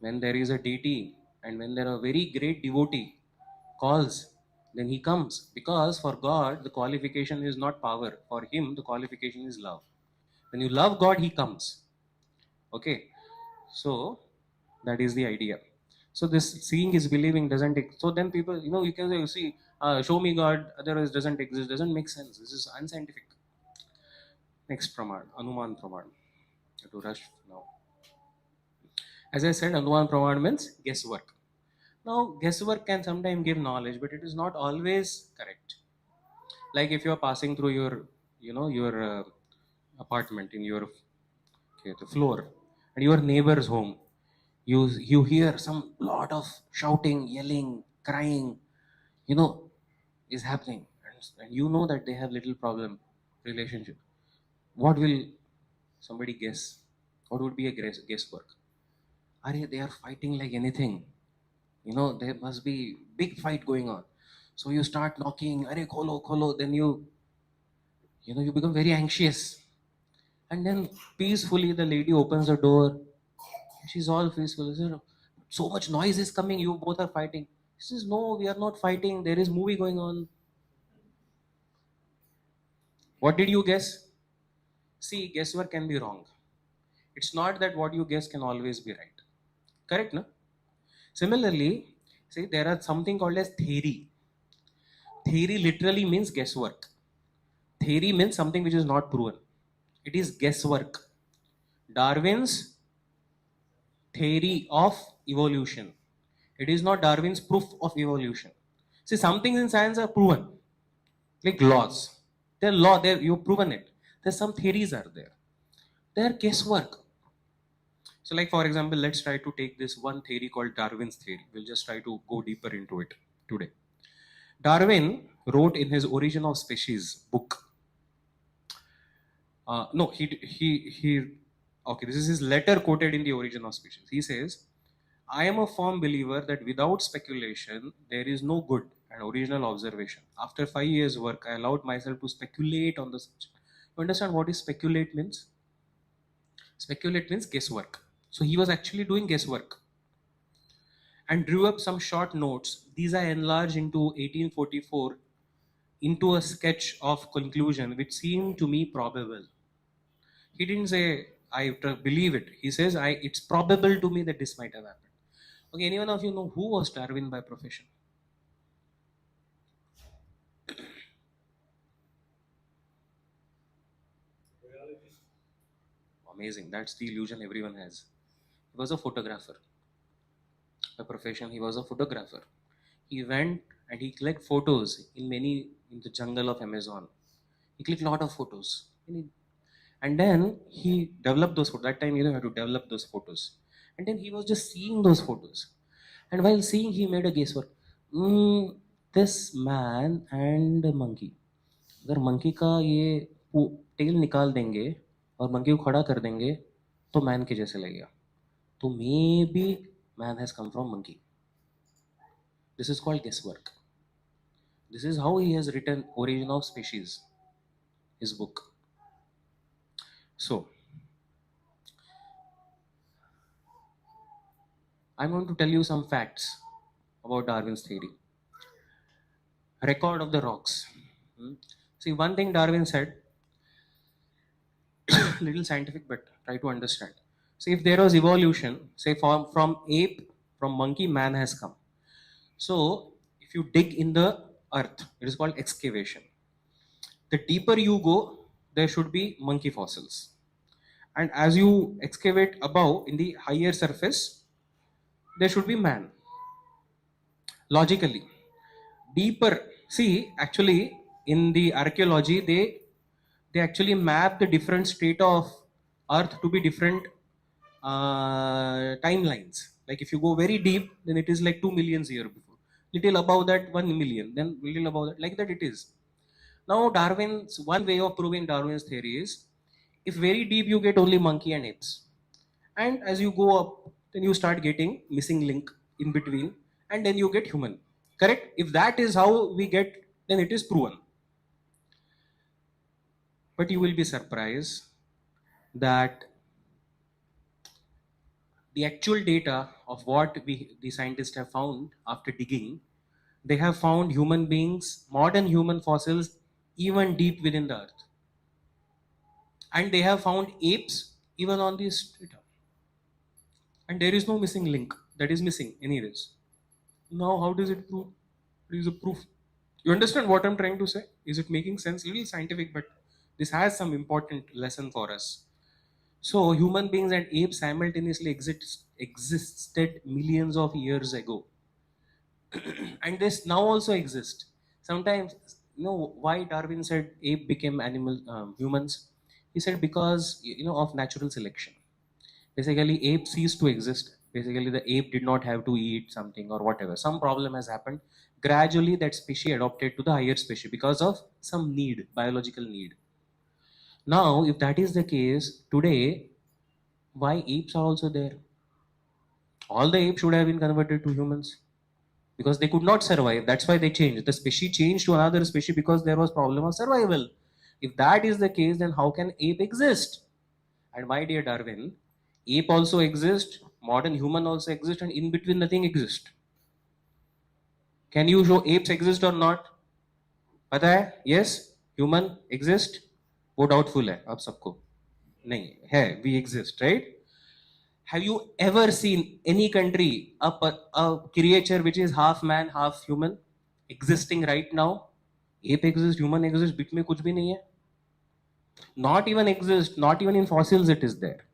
when there is a deity and when there are a very great devotee calls, then he comes. Because for God, the qualification is not power. For him, the qualification is love. When you love God, he comes. Okay. So, that is the idea. So, this seeing is believing doesn't. So, then people, you can say, you see, show me God, otherwise doesn't exist. Doesn't make sense. This is unscientific. Next praman, anuman praman. To rush now. As I said, anuman praman means guesswork. Now, guesswork can sometimes give knowledge, but it is not always correct. Like if you are passing through your, your apartment in your the floor, and your neighbor's home, you hear some lot of shouting, yelling, crying, you know, is happening, and you know that they have little problem relationship. What will somebody guess? What would be a guesswork? Are they are fighting like anything? There must be big fight going on. So you start knocking, "Arey kholo kholo," then you become very anxious, and then peacefully the lady opens the door. She's all peaceful. She said, "So much noise is coming. You both are fighting." She says, "No, we are not fighting. There is movie going on." What did you guess? See, guesswork can be wrong. It's not that what you guess can always be right. Correct, no? Similarly, see, there are something called as theory. Theory literally means guesswork. Theory means something which is not proven. It is guesswork. Darwin's theory of evolution. It is not Darwin's proof of evolution. See, some things in science are proven, like laws. They're law, you've proven it. There's some theories are there. They're guesswork. So, like for example, let's try to take this one theory called Darwin's theory. We'll just try to go deeper into it today. Darwin wrote in his Origin of Species book. No, he. Okay, this is his letter quoted in the Origin of Species. He says, "I am a firm believer that without speculation, there is no good and original observation. After 5 years' work, I allowed myself to speculate on the subject." You understand what is speculate means? Speculate means guesswork. So he was actually doing guesswork and drew up some short notes. These are enlarged into 1844 into a sketch of conclusion which seemed to me probable. He didn't say, "I believe it." He says, "It's probable to me that this might have happened." Okay, anyone of you know who was Darwin by profession? Biologist. Amazing. That's the illusion everyone has. He was a photographer. By profession, he was a photographer. He went and he clicked photos in the jungle of Amazon. He clicked a lot of photos. And then he developed those photos. That time you had to develop those photos. And then he was just seeing those photos. And while seeing, he made a guesswork. This man and monkey. अगर monkey का ये tell निकाल देंगे और monkey को खड़ा कर देंगे तो मैन के जैसे लगेगा. तो may be man has come from monkey. This is called guesswork. This is how he has written Origin of Species, his book. So, I'm going to tell you some facts about Darwin's theory. Record of the rocks. See, one thing Darwin said, little scientific, but try to understand. See, if there was evolution, say from ape, from monkey, man has come. So, if you dig in the earth, it is called excavation. The deeper you go, there should be monkey fossils. And as you excavate above, in the higher surface, there should be man. Logically. Deeper, see, actually, in the archaeology, they actually map the different state of earth to be different timelines. Like if you go very deep, then it is like 2 million years before. Little above that, 1 million. Then little above that, like that it is. Now Darwin's one way of proving Darwin's theory is, if very deep you get only monkey and apes, and as you go up, then you start getting missing link in between, and then you get human. Correct? If that is how we get, then it is proven. But you will be surprised that the actual data of what the scientists have found after digging, they have found human beings, modern human fossils, even deep within the earth. And they have found apes even on this data. And there is no missing link that is missing anyways. Now, how does it prove? It is a proof. You understand what I'm trying to say? Is it making sense? A little scientific, but this has some important lesson for us. So human beings and apes simultaneously existed millions of years ago, and this now also exist. Sometimes, why Darwin said ape became humans. He said because of natural selection. Basically, ape ceased to exist. Basically, the ape did not have to eat something or whatever. Some problem has happened. Gradually, that species adopted to the higher species because of some need, biological need. Now, if that is the case, today, why apes are also there? All the apes should have been converted to humans because they could not survive. That's why they changed. The species changed to another species because there was problem of survival. If that is the case, then how can ape exist? And my dear Darwin, ape also exists, modern human also exists, and in between nothing exists. Can you show apes exist or not? पता है? Yes, human exist. वो doubtful है आप सबको. नहीं है, we exist, right? Have you ever seen any country a creature which is half man, half human existing right now? Ape exists, human exists, बीच में कुछ भी नहीं है. Not even exist, not even in fossils it is there.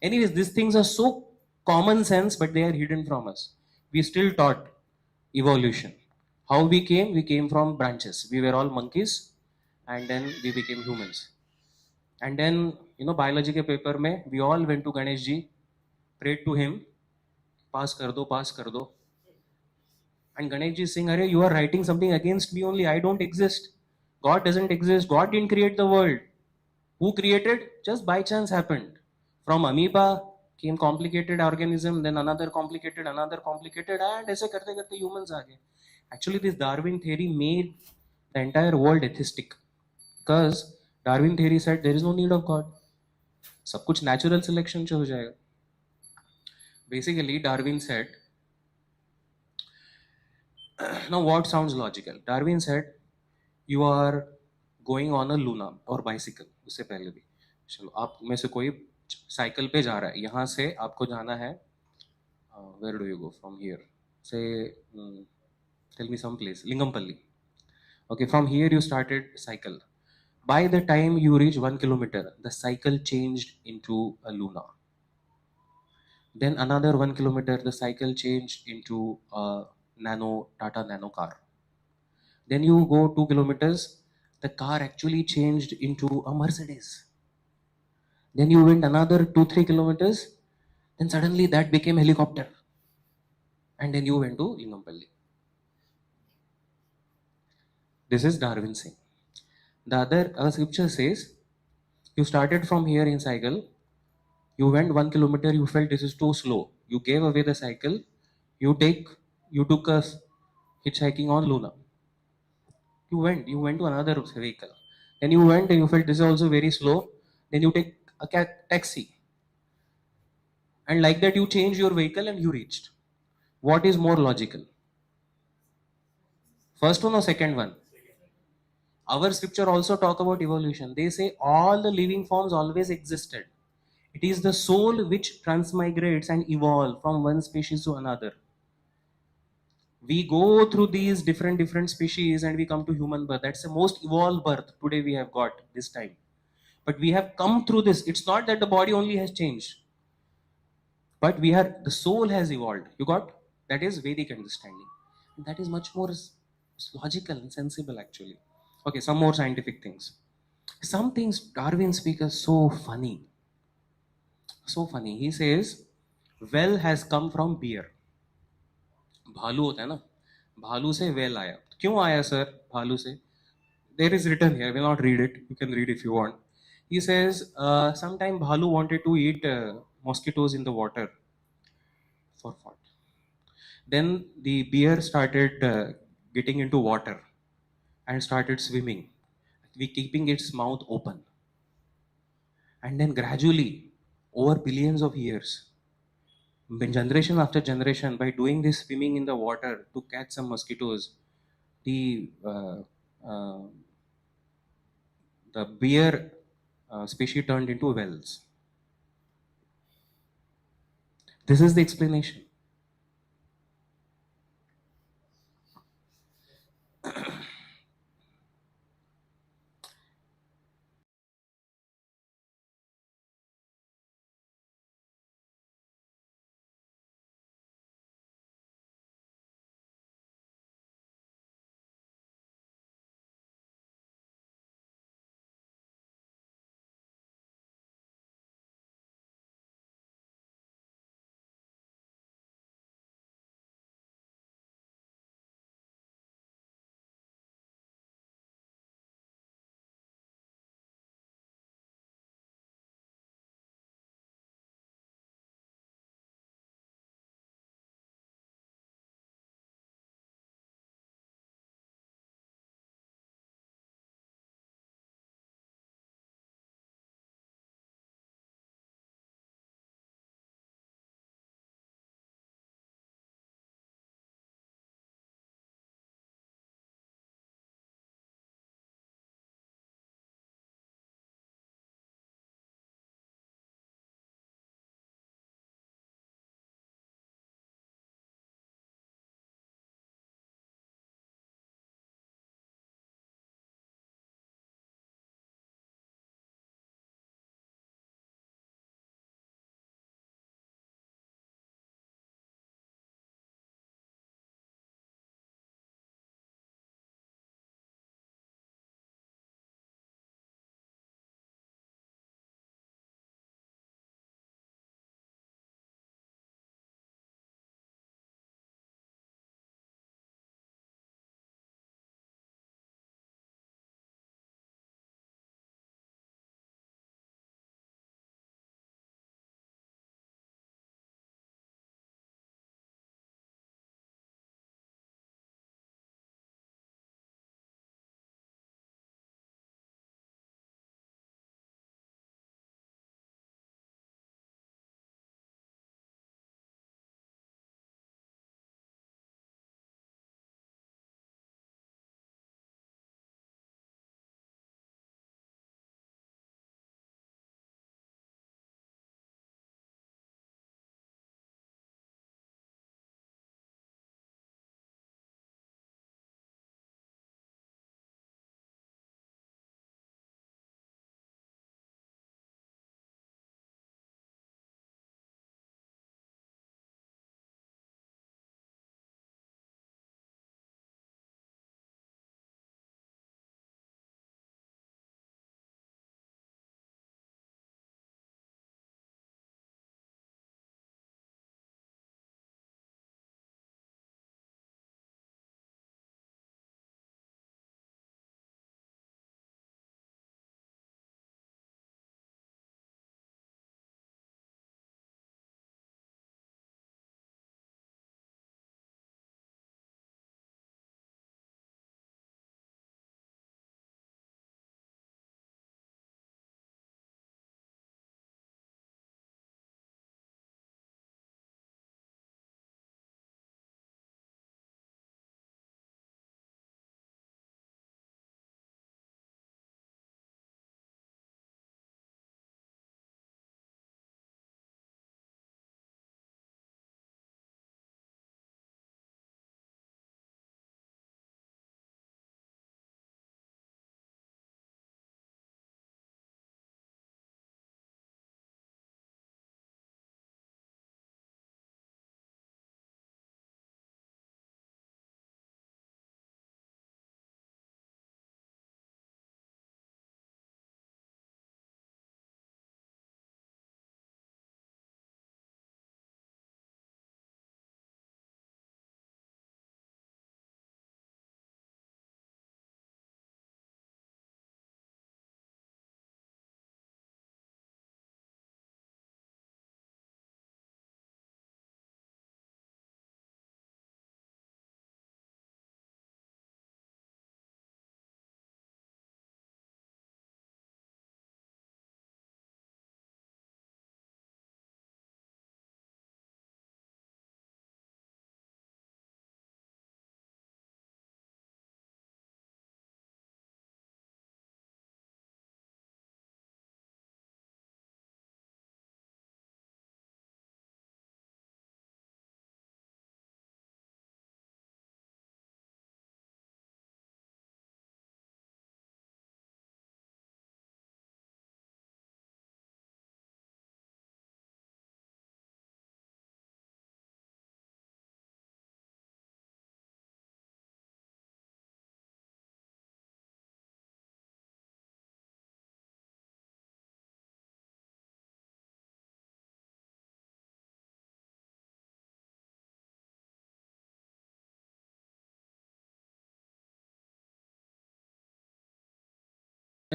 Anyways, these things are so common sense, but they are hidden from us. We still taught evolution. How we came from branches. We were all monkeys, and then we became humans. And then, biology के paper में, we all went to Ganesh ji, prayed to him, pass कर दो, pass कर दो. And Ganesh ji is saying, Arey, you are writing something against me only. I don't exist. God doesn't exist. God didn't create the world. Who created? Just by chance happened. From amoeba came complicated organism, then another complicated, and ऐसे करते करते humans आ गए. Actually, this Darwin theory made the entire world atheistic because Darwin theory said there is no need of God. सब कुछ natural selection से हो जाएगा. Basically, Darwin said, now what sounds logical? Darwin said, you are going on a luna or bicycle. उससे पहले भी चलो आप में से कोई साइकिल पे जा रहा है. यहाँ से आपको जाना है, where do you go from here? Say, tell me some place. Lingampalli. Okay, from here you started cycle. By the time you reach 1 kilometer, the cycle changed into a luna. Then another 1 kilometer, the cycle changed into a Tata Nano car. Then you go 2 kilometers, the car actually changed into a Mercedes. Then you went another 2-3 kilometers, then suddenly that became helicopter. And then you went to Lingampalli. This is Darwin saying. The other scripture says, you started from here in cycle, you went 1 kilometer, you felt this is too slow. You gave away the cycle, you took a hitchhiking on Luna. You went to another vehicle. Then you went and you felt this is also very slow. Then you take a taxi. And like that you change your vehicle and you reached. What is more logical? First one or second one? Our scripture also talk about evolution. They say all the living forms always existed. It is the soul which transmigrates and evolves from one species to another. We go through these different species and we come to human birth. That's the most evolved birth today we have got this time. But we have come through this. It's not that the body only has changed, but the soul has evolved. You got? That is Vedic understanding. That is much more logical and sensible actually. Okay, some more scientific things. Some things Darwin speaks are so funny. So funny. He says, well has come from beer. भालू होता है ना, भालू से well आया. क्यों आया sir भालू से? There is written here, I will not read it, you can read if you want. He says, sometime bhalu wanted to eat mosquitoes in the water for fun. Then the bear started getting into water and started swimming, keeping its mouth open. And then gradually, over billions of years, generation after generation, by doing this swimming in the water to catch some mosquitoes, the uh, the bear species turned into whales. This is the explanation.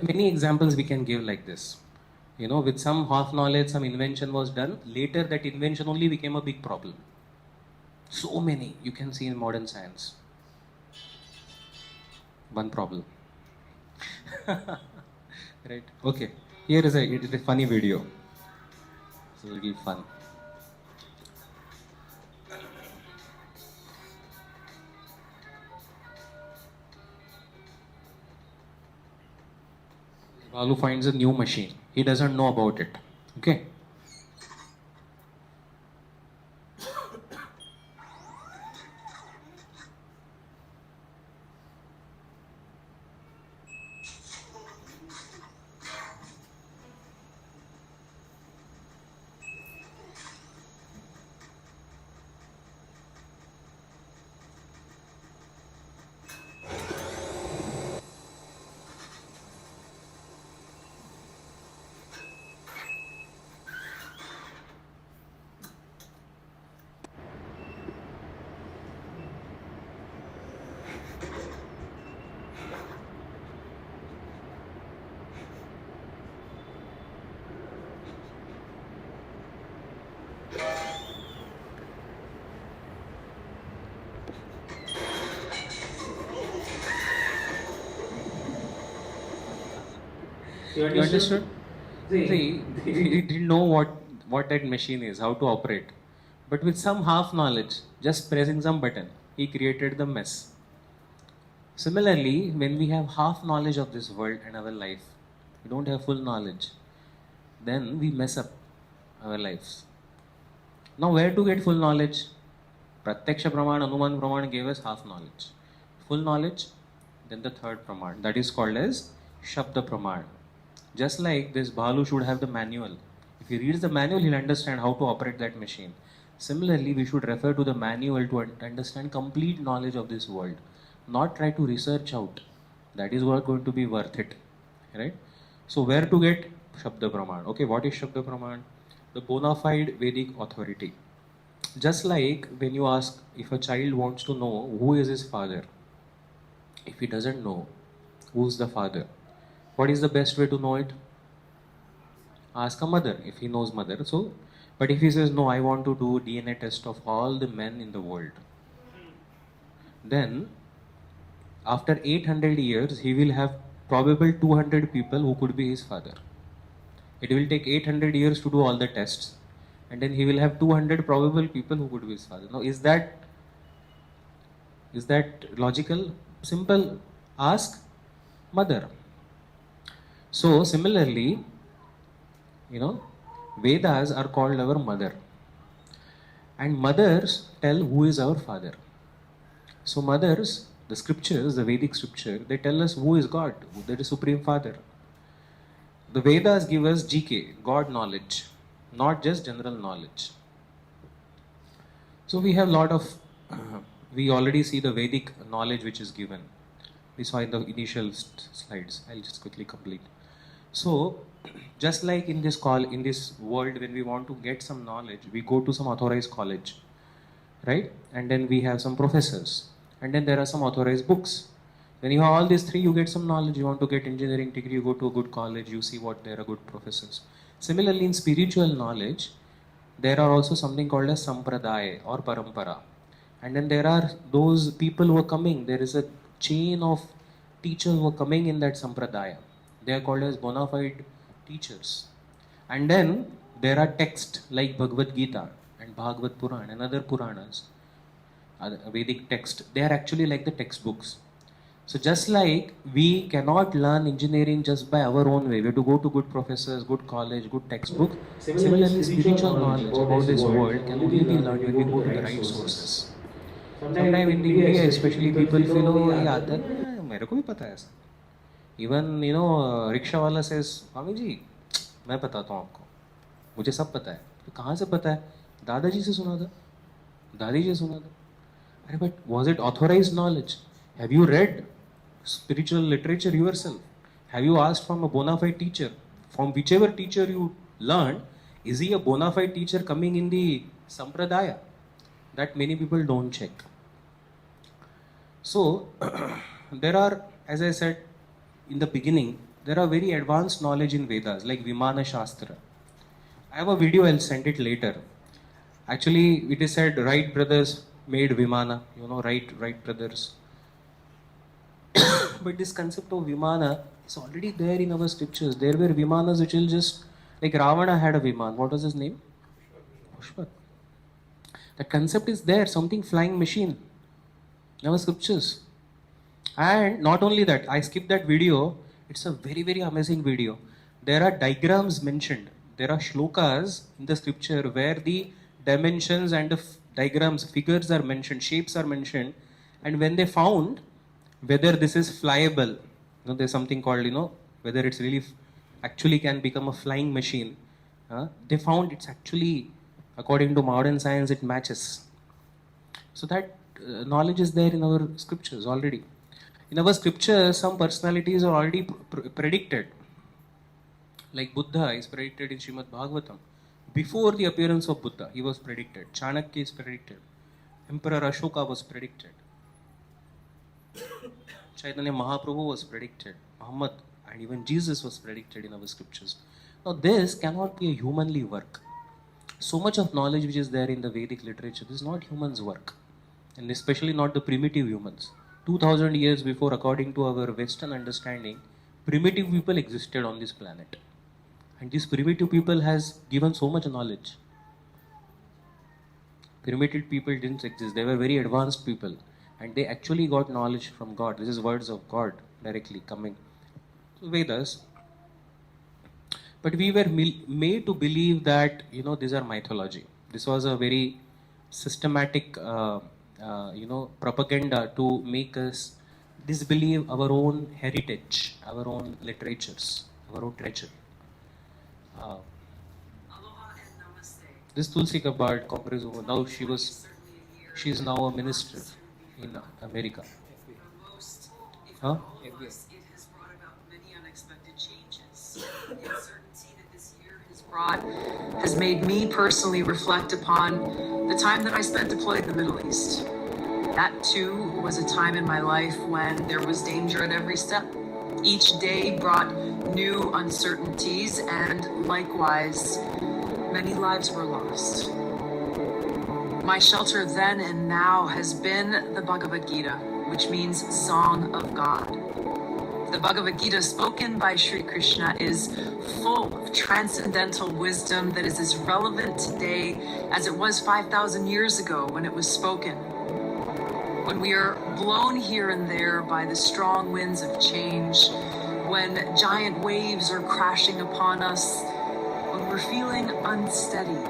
Many examples we can give like this. With some half knowledge, some invention was done. Later, that invention only became a big problem. So many you can see in modern science. One problem. Right? Okay. Here is it is a funny video. It's a little fun. Balu finds a new machine. He doesn't know about it. Okay. You understood? See, he didn't know what that machine is, how to operate. But with some half knowledge, just pressing some button, he created the mess. Similarly, when we have half knowledge of this world and our life, we don't have full knowledge, then we mess up our lives. Now, where to get full knowledge? Pratyaksha praman, anuman praman gave us half knowledge. Full knowledge, then the third praman, that is called as shabda praman. Just like this, Balu should have the manual. If he reads the manual, he'll understand how to operate that machine. Similarly, we should refer to the manual to understand complete knowledge of this world. Not try to research out. That is what going to be worth it. Right? So where to get Shabda Praman? Okay, what is Shabda Praman? The bona fide Vedic authority. Just like when you ask if a child wants to know who is his father, if he doesn't know who's the father, what is the best way to know it? Ask a mother if he knows mother. So, but if he says no, I want to do DNA test of all the men in the world, then after 800 years he will have probable 200 people who could be his father. It will take 800 years to do all the tests, and then he will have 200 probable people who could be his father. Now, is that logical? Simple. Ask mother. So similarly, Vedas are called our mother, and mothers tell who is our father. So mothers, the scriptures, the Vedic scripture, they tell us who is God, that is Supreme Father. The Vedas give us GK, God knowledge, not just general knowledge. So we have a lot of, we already see the Vedic knowledge which is given. We saw in the initial slides. I'll just quickly complete. So, just like in this world, when we want to get some knowledge, we go to some authorized college, right? And then we have some professors, and then there are some authorized books. When you have all these three, you get some knowledge. You want to get engineering degree, you go to a good college, you see what there are good professors. Similarly, in spiritual knowledge, there are also something called as sampradaya or parampara. And then there are those people who are coming. There is a chain of teachers who are coming in that sampradaya. They are called as bona fide teachers. And then there are texts like Bhagavad Gita and Bhagavad Puran and other Puranas, Vedic text. They are actually like the textbooks. So just like we cannot learn engineering just by our own way, we have to go to good professors, good college, good textbook. Similarly, spiritual knowledge about this world can only be learned when we go to the right sources. Sometimes in India, especially, people feel, oh, ये आता है, मेरे को भी पता है ऐसा. Even rickshaw वाला says, स्वामी जी, मैं बताता हूँ आपको, मुझे सब पता है. तो कहाँ से पता है? दादाजी से सुना था, दादी जी से सुना था. अरे but was it authorized knowledge? Have you read spiritual literature yourself? Have you asked from a bona fide teacher? From whichever teacher you learned, is he a bona fide teacher coming in the sampradaya? That many people don't check. So, there are, as I said in the beginning, There are very advanced knowledge in Vedas, like Vimana Shastra. I have a video, I'll send it later. Actually, it is said Wright brothers made Vimana, Wright brothers. But this concept of Vimana is already there in our scriptures. There were Vimanas which will just, like Ravana had a Viman. What was his name? Pushpak. The concept is there, something flying machine in our scriptures. And not only that, I skipped that video. It's a very, very amazing video. There are diagrams mentioned. There are shlokas in the scripture where the dimensions and the diagrams, figures are mentioned, shapes are mentioned. And when they found whether this is flyable, there's something called, whether it's really actually can become a flying machine. They found it's actually, according to modern science, it matches. So that knowledge is there in our scriptures already. In our scriptures, some personalities are already predicted. Like Buddha is predicted in Srimad Bhagavatam. Before the appearance of Buddha, he was predicted. Chanakya is predicted. Emperor Ashoka was predicted. Chaitanya Mahaprabhu was predicted. Muhammad and even Jesus was predicted in our scriptures. Now this cannot be a humanly work. So much of knowledge which is there in the Vedic literature, this is not human's work. And especially not the primitive humans. 2000 years before, according to our Western understanding, primitive people existed on this planet. And these primitive people has given so much knowledge. Primitive people didn't exist. They were very advanced people. And they actually got knowledge from God. This is words of God directly coming to Vedas. But we were made to believe that, these are mythology. This was a very systematic, propaganda to make us disbelieve our own heritage, our own literatures, our own treasure. Aloha and namaste. This Tulsi Kabad, Congress woman, now she is now a minister in America. For most, if Huh? not all of us, it has brought about many unexpected changes. The uncertainty that this year has made me personally reflect upon the time that I spent deployed in the Middle East. That too was a time in my life when there was danger at every step. Each day brought new uncertainties, and likewise, many lives were lost. My shelter then and now has been the Bhagavad Gita, which means Song of God. The Bhagavad Gita, spoken by Sri Krishna, is full of transcendental wisdom that is as relevant today as it was 5,000 years ago when it was spoken. When we are blown here and there by the strong winds of change, when giant waves are crashing upon us, when we're feeling unsteady,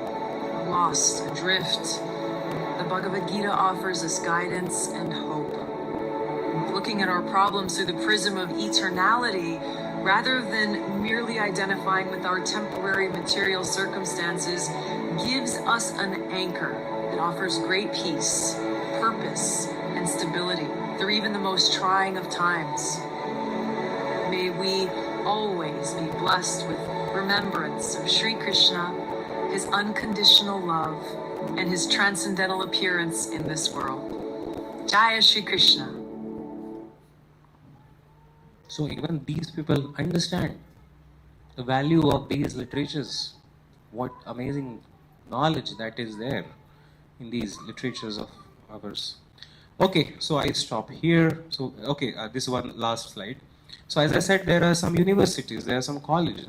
lost, adrift, the Bhagavad Gita offers us guidance and hope. Looking at our problems through the prism of eternality, rather than merely identifying with our temporary material circumstances, gives us an anchor that offers great peace, purpose, and stability through even the most trying of times. May we always be blessed with remembrance of Sri Krishna, his unconditional love, and his transcendental appearance in this world. Jaya Shri Krishna. So even these people understand the value of these literatures. What amazing knowledge that is there in these literatures of ours. Okay, so I stop here. So, okay, this one last slide. So as I said, there are some universities, there are some colleges.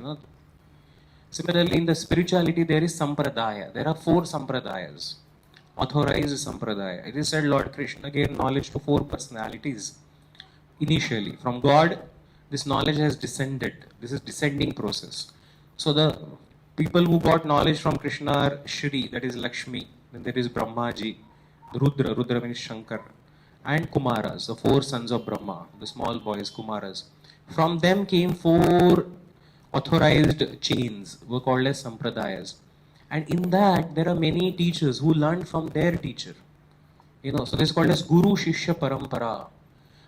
Similarly, in the spirituality, there is sampradaya. There are 4 sampradayas. Authorized sampradaya. It is said Lord Krishna gave knowledge to 4 personalities. Initially, from God, this knowledge has descended. This is descending process. So the people who got knowledge from Krishna are Shri, that is Lakshmi. Then there is Brahmaji, Rudra means Shankar, and Kumaras, the 4 sons of Brahma, the small boys, Kumaras. From them came 4 authorized chains, were called as Sampradayas. And in that, there are many teachers who learned from their teacher. So this is called as Guru Shishya Parampara.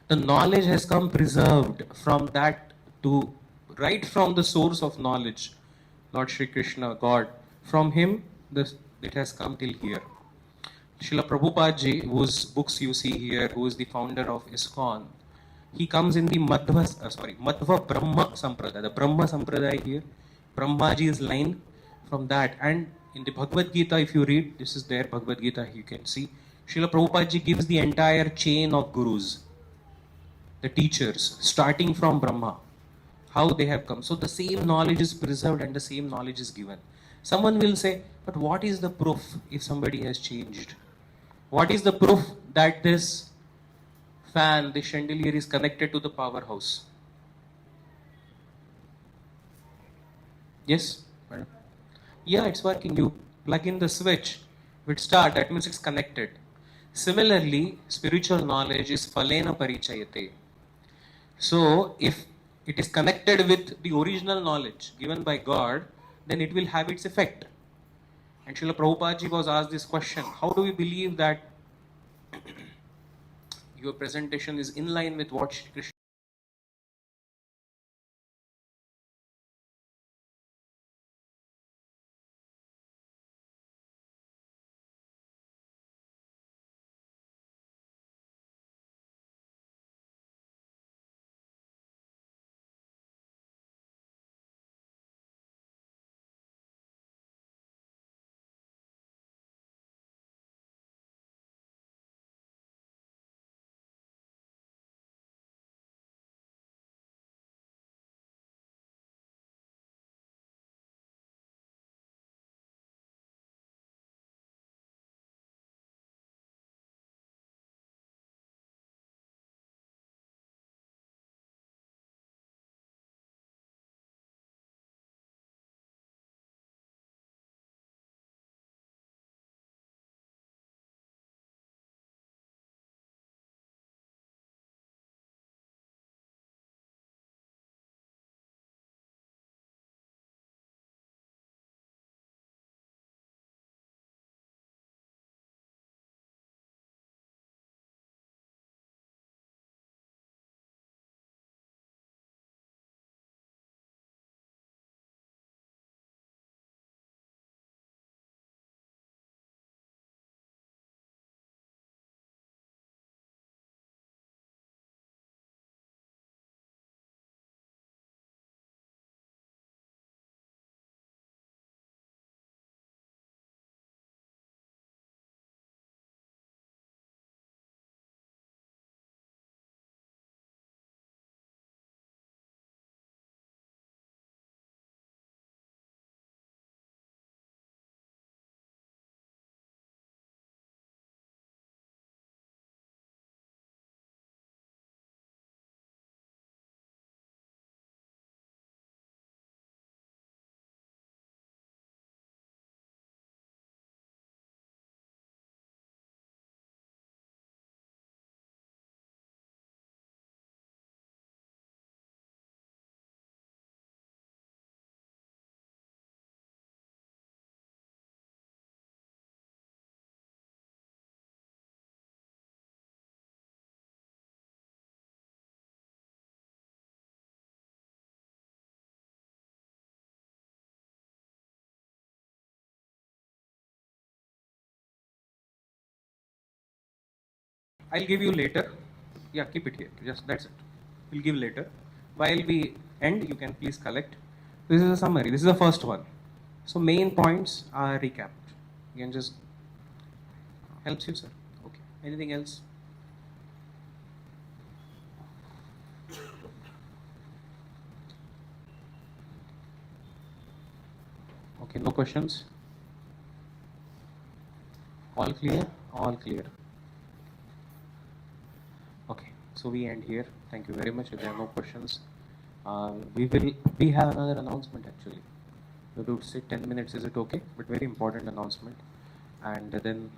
The knowledge has come preserved from that to right from the source of knowledge, Lord Shri Krishna, God. From him, it has come till here. Srila Prabhupada ji, whose books you see here, who is the founder of ISKCON, he comes in the Madhva Brahma Sampradaya. The Brahma Sampradaya here, Brahmaji's line from that. And in the Bhagavad Gita, if you read, this is there, Bhagavad Gita, you can see, Srila Prabhupada ji gives the entire chain of gurus, the teachers, starting from Brahma, how they have come. So the same knowledge is preserved and the same knowledge is given. Someone will say, but what is the proof if somebody has changed? What is the proof that this fan, the chandelier is connected to the powerhouse? Yes, madam? Yeah, it's working. You plug in the switch, it start, that means it's connected. Similarly, spiritual knowledge is phalena parichayate. So, if it is connected with the original knowledge given by God, then it will have its effect. And Srila Prabhupada ji was asked this question, how do we believe that your presentation is in line with what Krishna I'll give you later. Yeah, keep it here. Just that's it. We'll give later. While we end, you can please collect. This is a summary. This is the first one. So main points are recapped. You can just helps you, sir. Okay. Anything else? Okay. No questions. All clear. All clear. Okay, so we end here. Thank you very much. If there are no questions, we have another announcement actually. We will sit 10 minutes. Is it okay? But very important announcement. And then